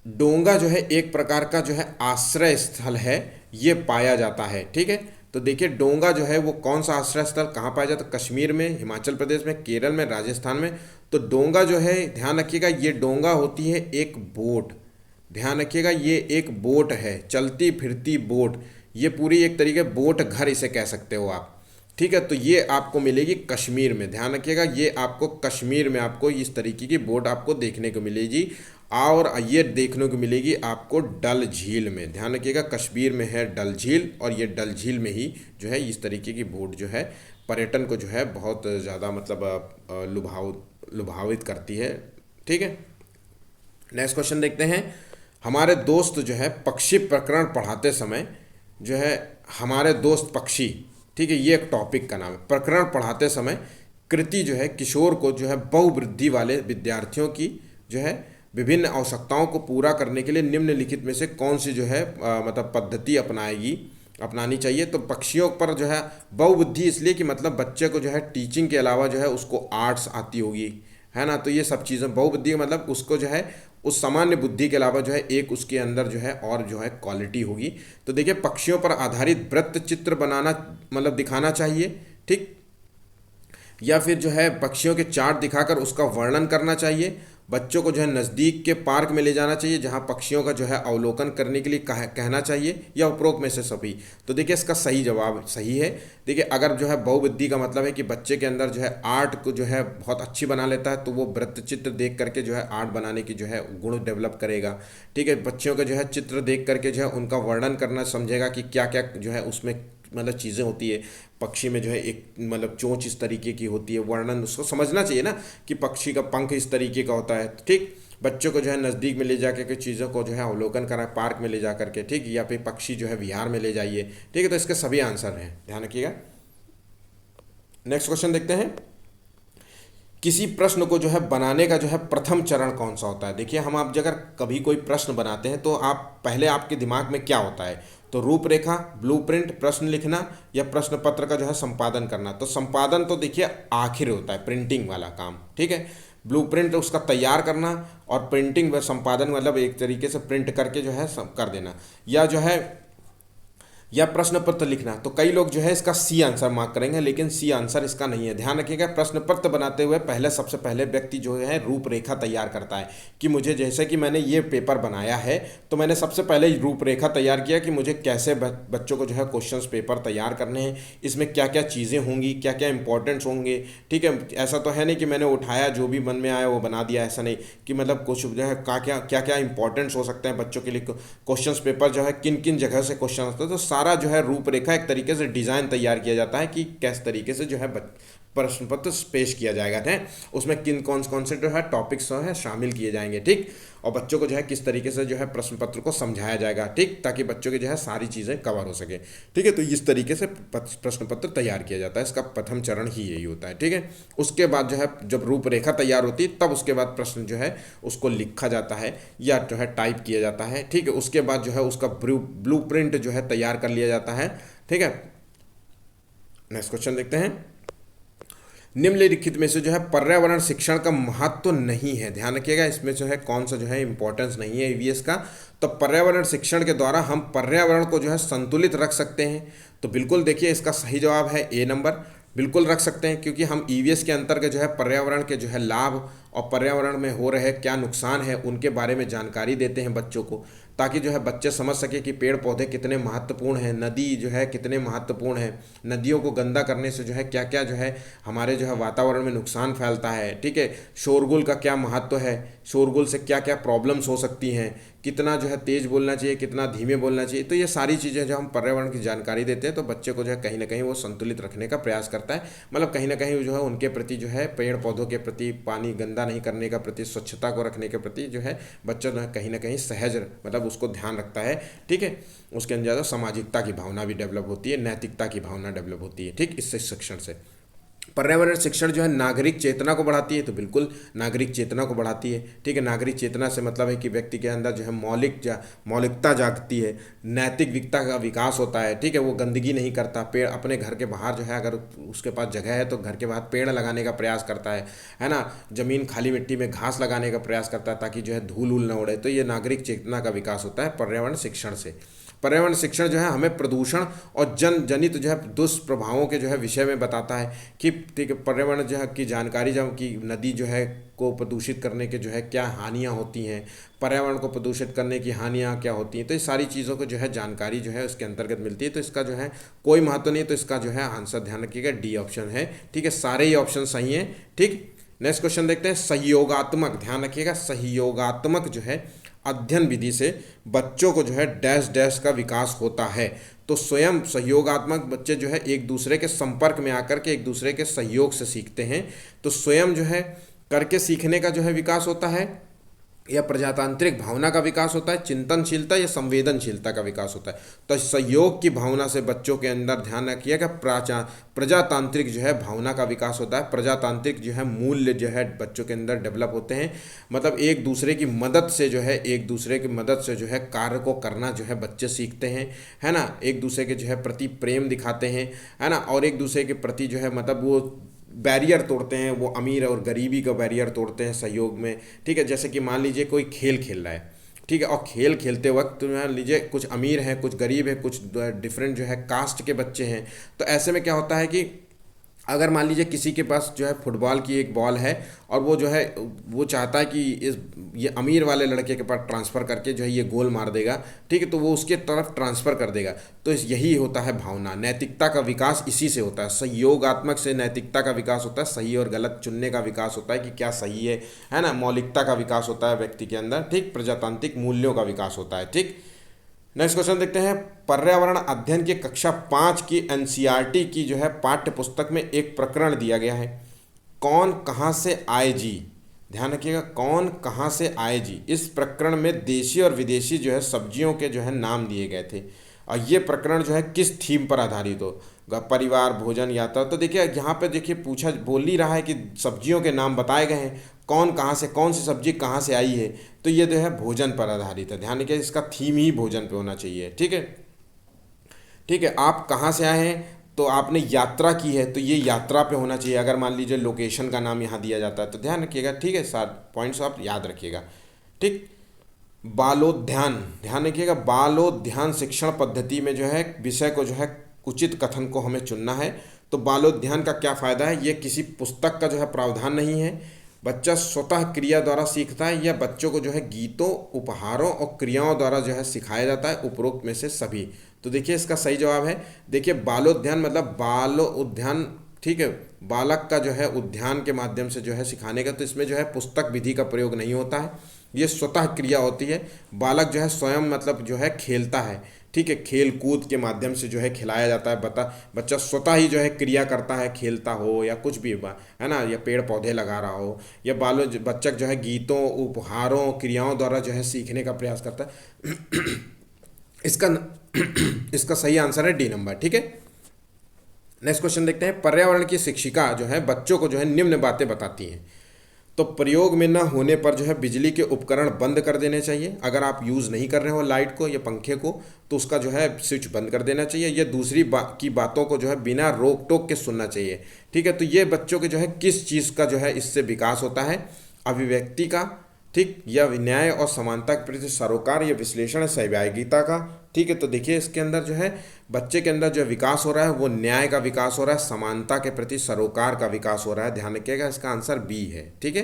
डोंगा जो है एक प्रकार का जो है आश्रय स्थल है, ये पाया जाता है। ठीक है, तो देखिए डोंगा जो है वो कौन सा आश्रय स्थल कहाँ पाया जाता है, कश्मीर में, हिमाचल प्रदेश में, केरल में, राजस्थान में। तो डोंगा जो है, ध्यान रखिएगा, ये डोंगा होती है एक बोट। ध्यान रखिएगा, ये एक बोट है, चलती फिरती बोट। ये पूरी एक तरीके बोट घर इसे कह सकते हो आप। ठीक है, तो ये आपको मिलेगी कश्मीर में। ध्यान रखिएगा, ये आपको कश्मीर में आपको इस तरीके की बोट आपको देखने को मिलेगी, और ये देखने को मिलेगी आपको डल झील में। ध्यान रखिएगा, कश्मीर में है डल झील, और ये डल झील में ही जो है इस तरीके की बोट जो है पर्यटन को जो है बहुत ज़्यादा मतलब लुभावित करती है। ठीक है, नेक्स्ट क्वेश्चन देखते हैं। हमारे दोस्त जो है पक्षी प्रकरण पढ़ाते समय जो है, हमारे दोस्त पक्षी, ठीक है, ये एक टॉपिक का नाम है। प्रकरण पढ़ाते समय कृति जो है किशोर को जो है बहुवृद्धि वाले विद्यार्थियों की जो है विभिन्न आवश्यकताओं को पूरा करने के लिए निम्नलिखित में से कौन सी जो है मतलब पद्धति अपनाएगी, अपनानी चाहिए। तो पक्षियों पर जो है बहुबुद्धि इसलिए कि मतलब बच्चे को जो है टीचिंग के अलावा जो है उसको आर्ट्स आती होगी, है ना। तो ये सब चीज़ें बहुबुद्धि मतलब उसको जो है उस सामान्य बुद्धि के अलावा जो है एक उसके अंदर जो है और जो है क्वालिटी होगी। तो देखिए पक्षियों पर आधारित वृत्त चित्र बनाना मतलब दिखाना चाहिए, ठीक। या फिर जो है पक्षियों के चार्ट दिखाकर उसका वर्णन करना चाहिए। बच्चों को जो है नज़दीक के पार्क में ले जाना चाहिए जहाँ पक्षियों का जो है अवलोकन करने के लिए कहना चाहिए, या उपरोक्त में से सभी। तो देखिए इसका सही जवाब सही है। देखिए अगर जो है बहुबुद्धि का मतलब है कि बच्चे के अंदर जो है आर्ट को जो है बहुत अच्छी बना लेता है, तो वो वृत्तचित्र देख करके जो है आर्ट बनाने की जो है गुण डेवलप करेगा, ठीक है। बच्चों के जो है चित्र देख करके जो है उनका वर्णन करना समझेगा कि क्या क्या जो है उसमें मतलब चीज़ें होती है। पक्षी में जो है एक मतलब चोंच इस तरीके की होती है, वर्णन उसको समझना चाहिए ना कि पक्षी का पंख इस तरीके का होता है, ठीक। बच्चों को जो है नज़दीक में ले जाकर के चीज़ों को जो है अवलोकन कराएं, पार्क में ले जा करके, ठीक। या फिर पक्षी जो है विहार में ले जाइए, ठीक है। तो इसके सभी आंसर हैं, ध्यान रखिएगा। नेक्स्ट क्वेश्चन देखते हैं। किसी प्रश्न को जो है बनाने का जो है प्रथम चरण कौन सा होता है। देखिए हम आप अगर कभी कोई प्रश्न बनाते हैं तो आप पहले आपके दिमाग में क्या होता है, तो रूपरेखा, ब्लूप्रिंट, प्रश्न लिखना, या प्रश्न पत्र का जो है संपादन करना। तो संपादन तो देखिए आखिर होता है, प्रिंटिंग वाला काम, ठीक है। ब्लूप्रिंट उसका तैयार करना, और प्रिंटिंग व संपादन मतलब एक तरीके से प्रिंट करके जो है कर देना, या जो है या प्रश्न पत्र लिखना। तो कई लोग जो है इसका सी आंसर मार्क करेंगे, लेकिन सी आंसर इसका नहीं है। ध्यान रखिएगा प्रश्न पत्र बनाते हुए पहले सबसे पहले व्यक्ति जो है रूपरेखा तैयार करता है कि मुझे जैसे कि मैंने ये पेपर बनाया है तो मैंने सबसे पहले रूपरेखा तैयार किया कि मुझे कैसे बच्चों को जो है क्वेश्चंस पेपर तैयार करने हैं, इसमें क्या क्या चीज़ें होंगी, क्या क्या इंपॉर्टेंट्स होंगे, ठीक है। ऐसा तो है नहीं कि मैंने उठाया जो भी मन में आया वो बना दिया, ऐसा नहीं कि मतलब कुछ जो है क्या क्या इंपॉर्टेंट्स हो सकते हैं बच्चों के लिए, क्वेश्चंस पेपर जो है किन किन जगह से क्वेश्चन होते हैं। तो सारा जो है रूपरेखा एक तरीके से डिज़ाइन तैयार किया जाता है कि किस तरीके से जो है प्रश्न पत्र पेश किया जाएगा, है उसमें किन कौन से जो है टॉपिक्स है शामिल किए जाएंगे, ठीक। और बच्चों को जो है किस तरीके से जो है प्रश्न पत्र को समझाया जाएगा, ठीक, ताकि बच्चों की जो है सारी चीज़ें कवर हो सके, ठीक है। तो इस तरीके से प्रश्न पत्र तैयार किया जाता है, इसका प्रथम चरण ही यही होता है, ठीक है। उसके बाद जो है जब रूपरेखा तैयार होती है तब उसके बाद प्रश्न जो है उसको लिखा जाता है या जो है टाइप किया जाता है, ठीक है। उसके बाद जो है उसका ब्लूप्रिंट जो है तैयार कर लिया जाता है, ठीक है। नेक्स्ट क्वेश्चन देखते हैं। निम्नलिखित में से जो है पर्यावरण शिक्षण का महत्व तो नहीं है। ध्यान रखिएगा इसमें जो है कौन सा जो है इंपॉर्टेंस नहीं है ईवीएस का। तो पर्यावरण शिक्षण के द्वारा हम पर्यावरण को जो है संतुलित रख सकते हैं। तो बिल्कुल देखिए इसका सही जवाब है ए नंबर, बिल्कुल रख सकते हैं, क्योंकि हम ईवीएस के अंतर्गत जो है पर्यावरण के जो है लाभ और पर्यावरण में हो रहे क्या नुकसान है उनके बारे में जानकारी देते हैं बच्चों को, ताकि जो है बच्चे समझ सके कि पेड़ पौधे कितने महत्वपूर्ण हैं, नदी जो है कितने महत्वपूर्ण है, नदियों को गंदा करने से जो है क्या क्या जो है हमारे जो है वातावरण में नुकसान फैलता है, ठीक है। शोरगुल का क्या महत्व है, शोरगुल से क्या क्या प्रॉब्लम्स हो सकती हैं, कितना जो है तेज़ बोलना चाहिए, कितना धीमे बोलना चाहिए। तो ये सारी चीज़ें जो हम पर्यावरण की जानकारी देते हैं तो बच्चे को जो है कहीं ना कहीं वो संतुलित रखने का प्रयास करता है, मतलब कहीं ना कहीं जो है उनके प्रति जो है पेड़ पौधों के प्रति, पानी गंदा नहीं करने का प्रति, स्वच्छता को रखने के प्रति जो है बच्चा जो है कहीं ना कहीं सहज मतलब उसको ध्यान रखता है, ठीक है। उसके अंदर ज़्यादा सामाजिकता की भावना भी डेवलप होती है, नैतिकता की भावना डेवलप होती है, ठीक। इससे शिक्षण से पर्यावरण शिक्षण जो है नागरिक चेतना को बढ़ाती है। तो बिल्कुल नागरिक चेतना को बढ़ाती है, ठीक है। नागरिक चेतना से मतलब है कि व्यक्ति के अंदर जो है मौलिकता जागती है, नैतिकता का विकास होता है, ठीक है। वो गंदगी नहीं करता, पेड़ अपने घर के बाहर जो है अगर उसके पास जगह है तो घर के बाहर पेड़ लगाने का प्रयास करता है ना। ज़मीन खाली मिट्टी में घास लगाने का प्रयास करता है ताकि जो है धूल न उड़े। तो ये नागरिक चेतना का विकास होता है पर्यावरण शिक्षण से। पर्यावरण शिक्षण जो है हमें प्रदूषण और जनित जो है दुष्प्रभावों के जो है विषय में बताता है कि ठीक है पर्यावरण जो है की जानकारी, जब कि नदी जो है को प्रदूषित करने के जो है क्या हानियाँ होती हैं, पर्यावरण को प्रदूषित करने की हानियाँ क्या होती हैं। तो ये सारी चीज़ों को जो है जानकारी जो है उसके अंतर्गत मिलती है। तो इसका जो है कोई महत्व नहीं है, तो इसका जो है आंसर ध्यान रखिएगा डी ऑप्शन है, ठीक है। सारे ही ऑप्शन सही हैं, ठीक। नेक्स्ट क्वेश्चन देखते हैं। सहयोगात्मक, ध्यान रखिएगा सहयोगात्मक जो है अध्ययन विधि से बच्चों को जो है डैश डैश का विकास होता है। तो स्वयं सहयोगात्मक बच्चे जो है एक दूसरे के संपर्क में आकर के एक दूसरे के सहयोग से सीखते हैं। तो स्वयं जो है करके सीखने का जो है विकास होता है, या प्रजातांत्रिक भावना का विकास होता है, चिंतनशीलता या संवेदनशीलता का विकास होता है। तो सहयोग की भावना से बच्चों के अंदर ध्यान रखिएगा, प्रजातांत्रिक जो है भावना का विकास होता है, प्रजातांत्रिक जो है मूल्य जो है बच्चों के अंदर डेवलप होते हैं। मतलब एक दूसरे की मदद से जो है, एक दूसरे की मदद से जो है कार्य को करना जो है बच्चे सीखते हैं, है ना। एक दूसरे के जो है प्रति प्रेम दिखाते हैं, है ना, और एक दूसरे के प्रति जो है मतलब वो बैरियर तोड़ते हैं, वो अमीर और गरीबी का बैरियर तोड़ते हैं सहयोग में। ठीक है, जैसे कि मान लीजिए कोई खेल खेल रहा है, ठीक है, और खेल खेलते वक्त मान लीजिए कुछ अमीर हैं, कुछ गरीब हैं, कुछ डिफरेंट जो है कास्ट के बच्चे हैं। तो ऐसे में क्या होता है कि अगर मान लीजिए किसी के पास जो है फुटबॉल की एक बॉल है और वो जो है वो चाहता है कि ये अमीर वाले लड़के के पास ट्रांसफ़र करके जो है ये गोल मार देगा, ठीक है, तो वो उसके तरफ ट्रांसफ़र कर देगा। तो यही होता है भावना, नैतिकता का विकास इसी से होता है। सहयोगात्मक से नैतिकता का विकास होता है, सही और गलत चुनने का विकास होता है कि क्या सही है ना। मौलिकता का विकास होता है व्यक्ति के अंदर, ठीक। प्रजातांत्रिक मूल्यों का विकास होता है, ठीक। नेक्स्ट क्वेश्चन देखते हैं। पर्यावरण अध्ययन की कक्षा 5 की एनसीईआरटी की जो है पाठ्य पुस्तक में एक प्रकरण दिया गया है, कौन कहाँ से आए जी। ध्यान रखिएगा, कौन कहाँ से आए जी। इस प्रकरण में देशी और विदेशी जो है सब्जियों के जो है नाम दिए गए थे, और ये प्रकरण जो है किस थीम पर आधारित हो, परिवार, भोजन, यात्रा। तो देखिए यहाँ पे देखिए पूछा बोल ही रहा है कि सब्जियों के नाम बताए गए हैं, कौन कहाँ से, कौन सी सब्जी कहाँ से आई है, तो ये जो है भोजन पर आधारित है। ध्यान रखिए, इसका थीम ही भोजन पे होना चाहिए, ठीक है। ठीक है, आप कहाँ से आए हैं, तो आपने यात्रा की है तो ये यात्रा पे होना चाहिए। अगर मान लीजिए लोकेशन का नाम यहाँ दिया जाता है तो ध्यान रखिएगा, ठीक है। सारे पॉइंट्स आप याद रखिएगा, ठीक। बालोद्यान, ध्यान रखिएगा, बालोद्यान शिक्षण पद्धति में जो है विषय को जो है उचित कथन को हमें चुनना है। तो बालोद्यान का क्या फ़ायदा है, ये किसी पुस्तक का जो है प्रावधान नहीं है, बच्चा स्वतः क्रिया द्वारा सीखता है, या बच्चों को जो है गीतों, उपहारों और क्रियाओं द्वारा जो है सिखाया जाता है, उपरोक्त में से सभी। तो देखिए इसका सही जवाब है, देखिए बालोद्यान मतलब बालो उद्यान, ठीक है, बालक का जो है उद्यान के माध्यम से जो है सिखाने का। तो इसमें जो है पुस्तक विधि का प्रयोग नहीं होता है, ये स्वतः क्रिया होती है। बालक जो है स्वयं मतलब जो है खेलता है, ठीक है, खेल कूद के माध्यम से जो है खिलाया जाता है। बच्चा स्वतः ही जो है क्रिया करता है, खेलता हो या कुछ भी है ना, या पेड़ पौधे लगा रहा हो, या बच्चा जो है गीतों, उपहारों, क्रियाओं द्वारा जो है सीखने का प्रयास करता है। इसका इसका सही आंसर है डी नंबर, ठीक है। नेक्स्ट क्वेश्चन देखते हैं। पर्यावरण की शिक्षिका जो है बच्चों को जो है निम्न बातें बताती हैं। तो प्रयोग में न होने पर जो है बिजली के उपकरण बंद कर देने चाहिए। अगर आप यूज़ नहीं कर रहे हो लाइट को या पंखे को तो उसका जो है स्विच बंद कर देना चाहिए। या दूसरी की बातों को जो है बिना रोक टोक के सुनना चाहिए, ठीक है। तो ये बच्चों के जो है किस चीज़ का जो है इससे विकास होता है, अभिव्यक्ति का, ठीक, या न्याय और समानता के प्रति सरोकार, या विश्लेषण सहभागिता का, ठीक है। तो देखिए इसके अंदर जो है बच्चे के अंदर जो विकास हो रहा है वो न्याय का विकास हो रहा है, समानता के प्रति सरोकार का विकास हो रहा है। ध्यान रखिएगा, इसका आंसर बी है, ठीक है।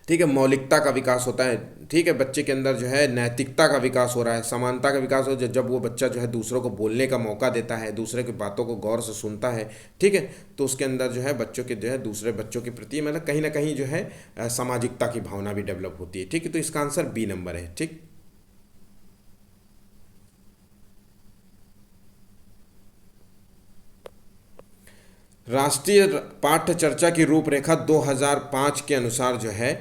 ठीक है, मौलिकता का विकास होता है, ठीक है। बच्चे के अंदर जो है नैतिकता का विकास हो रहा है, समानता का विकास हो जब वो बच्चा जो है दूसरों को बोलने का मौका देता है, दूसरे की बातों को गौर से सुनता है, ठीक है। तो उसके अंदर जो है बच्चों के जो है दूसरे बच्चों के प्रति मतलब कहीं ना कहीं जो है सामाजिकता की भावना भी डेवलप होती है, ठीक है। तो इसका आंसर बी नंबर है, ठीक। राष्ट्रीय पाठ्य चर्चा की रूपरेखा 2005 के अनुसार जो है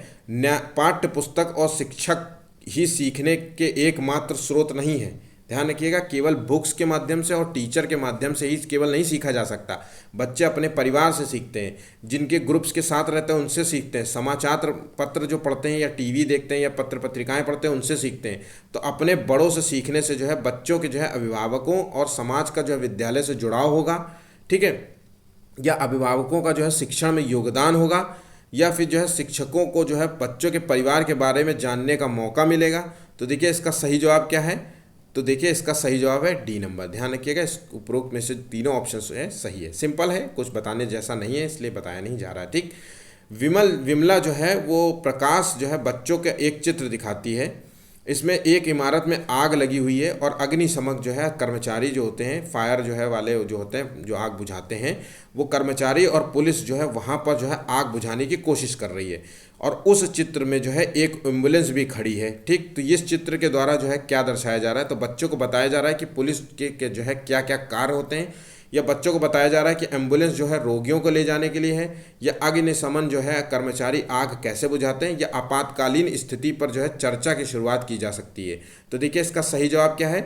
पाठ्य पुस्तक और शिक्षक ही सीखने के एकमात्र स्रोत नहीं है। ध्यान रखिएगा, केवल बुक्स के माध्यम से और टीचर के माध्यम से ही केवल नहीं सीखा जा सकता। बच्चे अपने परिवार से सीखते हैं, जिनके ग्रुप्स के साथ रहते हैं उनसे सीखते हैं, समाचार पत्र जो पढ़ते हैं या टीवी देखते हैं या पत्र पत्रिकाएं पढ़ते हैं उनसे सीखते हैं। तो अपने बड़ों से सीखने से जो है बच्चों के जो है अभिभावकों और समाज का जो है विद्यालय से जुड़ाव होगा, ठीक है, या अभिभावकों का जो है शिक्षण में योगदान होगा, या फिर जो है शिक्षकों को जो है बच्चों के परिवार के बारे में जानने का मौका मिलेगा। तो देखिए इसका सही जवाब क्या है, तो देखिए इसका सही जवाब है डी नंबर। ध्यान रखिएगा, इस उपरोक्त में से तीनों ऑप्शन है सही है। सिंपल है, कुछ बताने जैसा नहीं है इसलिए बताया नहीं जा रहा है, ठीक। विमला जो है वो प्रकाश जो है बच्चों का एक चित्र दिखाती है। इसमें एक इमारत में आग लगी हुई है और अग्निशमक जो है कर्मचारी जो होते हैं, फायर जो है वाले जो होते हैं जो आग बुझाते हैं, वो कर्मचारी और पुलिस जो है वहाँ पर जो है आग बुझाने की कोशिश कर रही है। और उस चित्र में जो है एक एम्बुलेंस भी खड़ी है, ठीक। तो इस चित्र के द्वारा जो है क्या दर्शाया जा रहा है, तो बच्चों को बताया जा रहा है कि पुलिस के जो है क्या क्या कार्य होते हैं, या बच्चों को बताया जा रहा है कि एम्बुलेंस जो है रोगियों को ले जाने के लिए है, या अग्निशमन जो है कर्मचारी आग कैसे बुझाते हैं, या आपातकालीन स्थिति पर जो है चर्चा की शुरुआत की जा सकती है। तो देखिए इसका सही जवाब क्या है,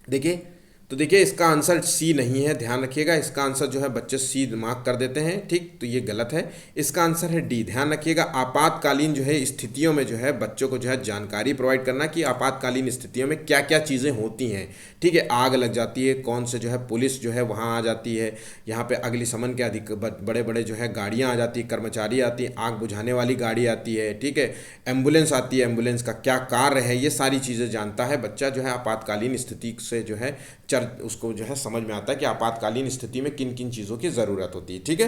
देखिए तो देखिए इसका आंसर सी नहीं है, ध्यान रखिएगा। इसका आंसर जो है बच्चे सी मार्क कर देते हैं, ठीक, तो ये गलत है। इसका आंसर है डी, ध्यान रखिएगा। आपातकालीन जो है स्थितियों में जो है बच्चों को जो है जानकारी प्रोवाइड करना कि आपातकालीन स्थितियों में क्या क्या चीज़ें होती हैं, ठीक है। आग लग जाती है, कौन से जो है पुलिस जो है वहाँ आ जाती है, यहाँ पे अग्निशमन के अधिक बड़े बड़े जो है गाड़ियाँ आ जाती है, कर्मचारी आती है, आग बुझाने वाली गाड़ी आती है, ठीक है, एम्बुलेंस आती है, एम्बुलेंस का क्या कार्य है, ये सारी चीज़ें जानता है बच्चा जो है। आपातकालीन स्थिति से जो है उसको जो है समझ में आता है कि आपातकालीन स्थिति में किन किन चीज़ों की ज़रूरत होती है, ठीक है।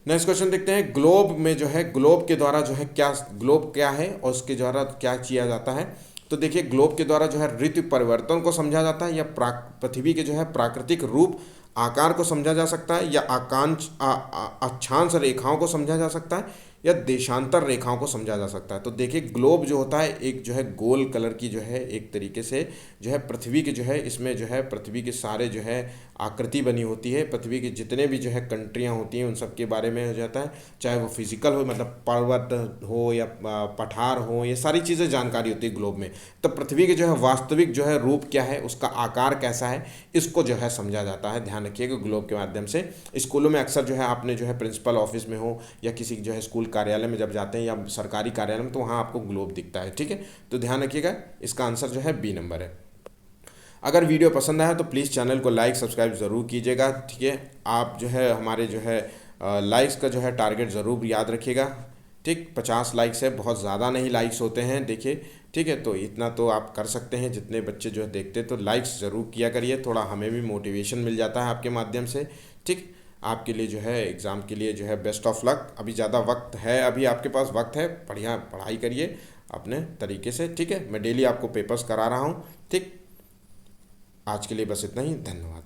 नेक्स्ट क्वेश्चन देखते हैं, ग्लोब में जो है ग्लोब के द्वारा जो है क्या, ग्लोब क्या है और उसके द्वारा क्या किया जाता है। तो देखिए ग्लोब के द्वारा जो है ऋतु परिवर्तन को समझा जाता है, या पृथ्वी के जो है प्राकृतिक रूप आकार को समझा जा सकता है, या अक्षांश रेखाओं को समझा जा सकता है, या देशांतर रेखाओं को समझा जा सकता है। तो देखिए ग्लोब जो होता है एक जो है गोल कलर की जो है एक तरीके से जो है पृथ्वी के जो है इसमें जो है पृथ्वी के सारे जो है आकृति बनी होती है, पृथ्वी की जितने भी जो है कंट्रियां होती हैं उन सब के बारे में हो जाता है, चाहे वो फिजिकल हो, मतलब पर्वत हो या पठार हो, ये सारी चीज़ें जानकारी होती है ग्लोब में। तो पृथ्वी के जो है वास्तविक जो है रूप क्या है, उसका आकार कैसा है, इसको जो है समझा जाता है, ध्यान रखिएगा, ग्लोब के माध्यम से। स्कूलों में अक्सर जो है आपने जो है प्रिंसिपल ऑफिस में हो या किसी जो है स्कूल कार्यालय में जब जाते हैं या सरकारी कार्यालय में, तो वहाँ आपको ग्लोब दिखता है, ठीक है। तो ध्यान रखिएगा, इसका आंसर जो है बी नंबर है। अगर वीडियो पसंद आया तो प्लीज़ चैनल को लाइक सब्सक्राइब ज़रूर कीजिएगा, ठीक है। आप जो है हमारे जो है लाइक्स का जो है टारगेट ज़रूर याद रखिएगा, ठीक। 50 लाइक्स है, बहुत ज़्यादा नहीं लाइक्स होते हैं, देखिए, ठीक है। तो इतना तो आप कर सकते हैं, जितने बच्चे जो है देखते, तो लाइक्स ज़रूर किया करिए, थोड़ा हमें भी मोटिवेशन मिल जाता है आपके माध्यम से, ठीक। आपके लिए जो है एग्ज़ाम के लिए जो है बेस्ट ऑफ लक। अभी ज़्यादा वक्त है, अभी आपके पास वक्त है, बढ़िया पढ़ाई करिए अपने तरीके से, ठीक है। मैं डेली आपको पेपर्स करा रहा हूँ, ठीक। आज के लिए बस इतना ही, धन्यवाद।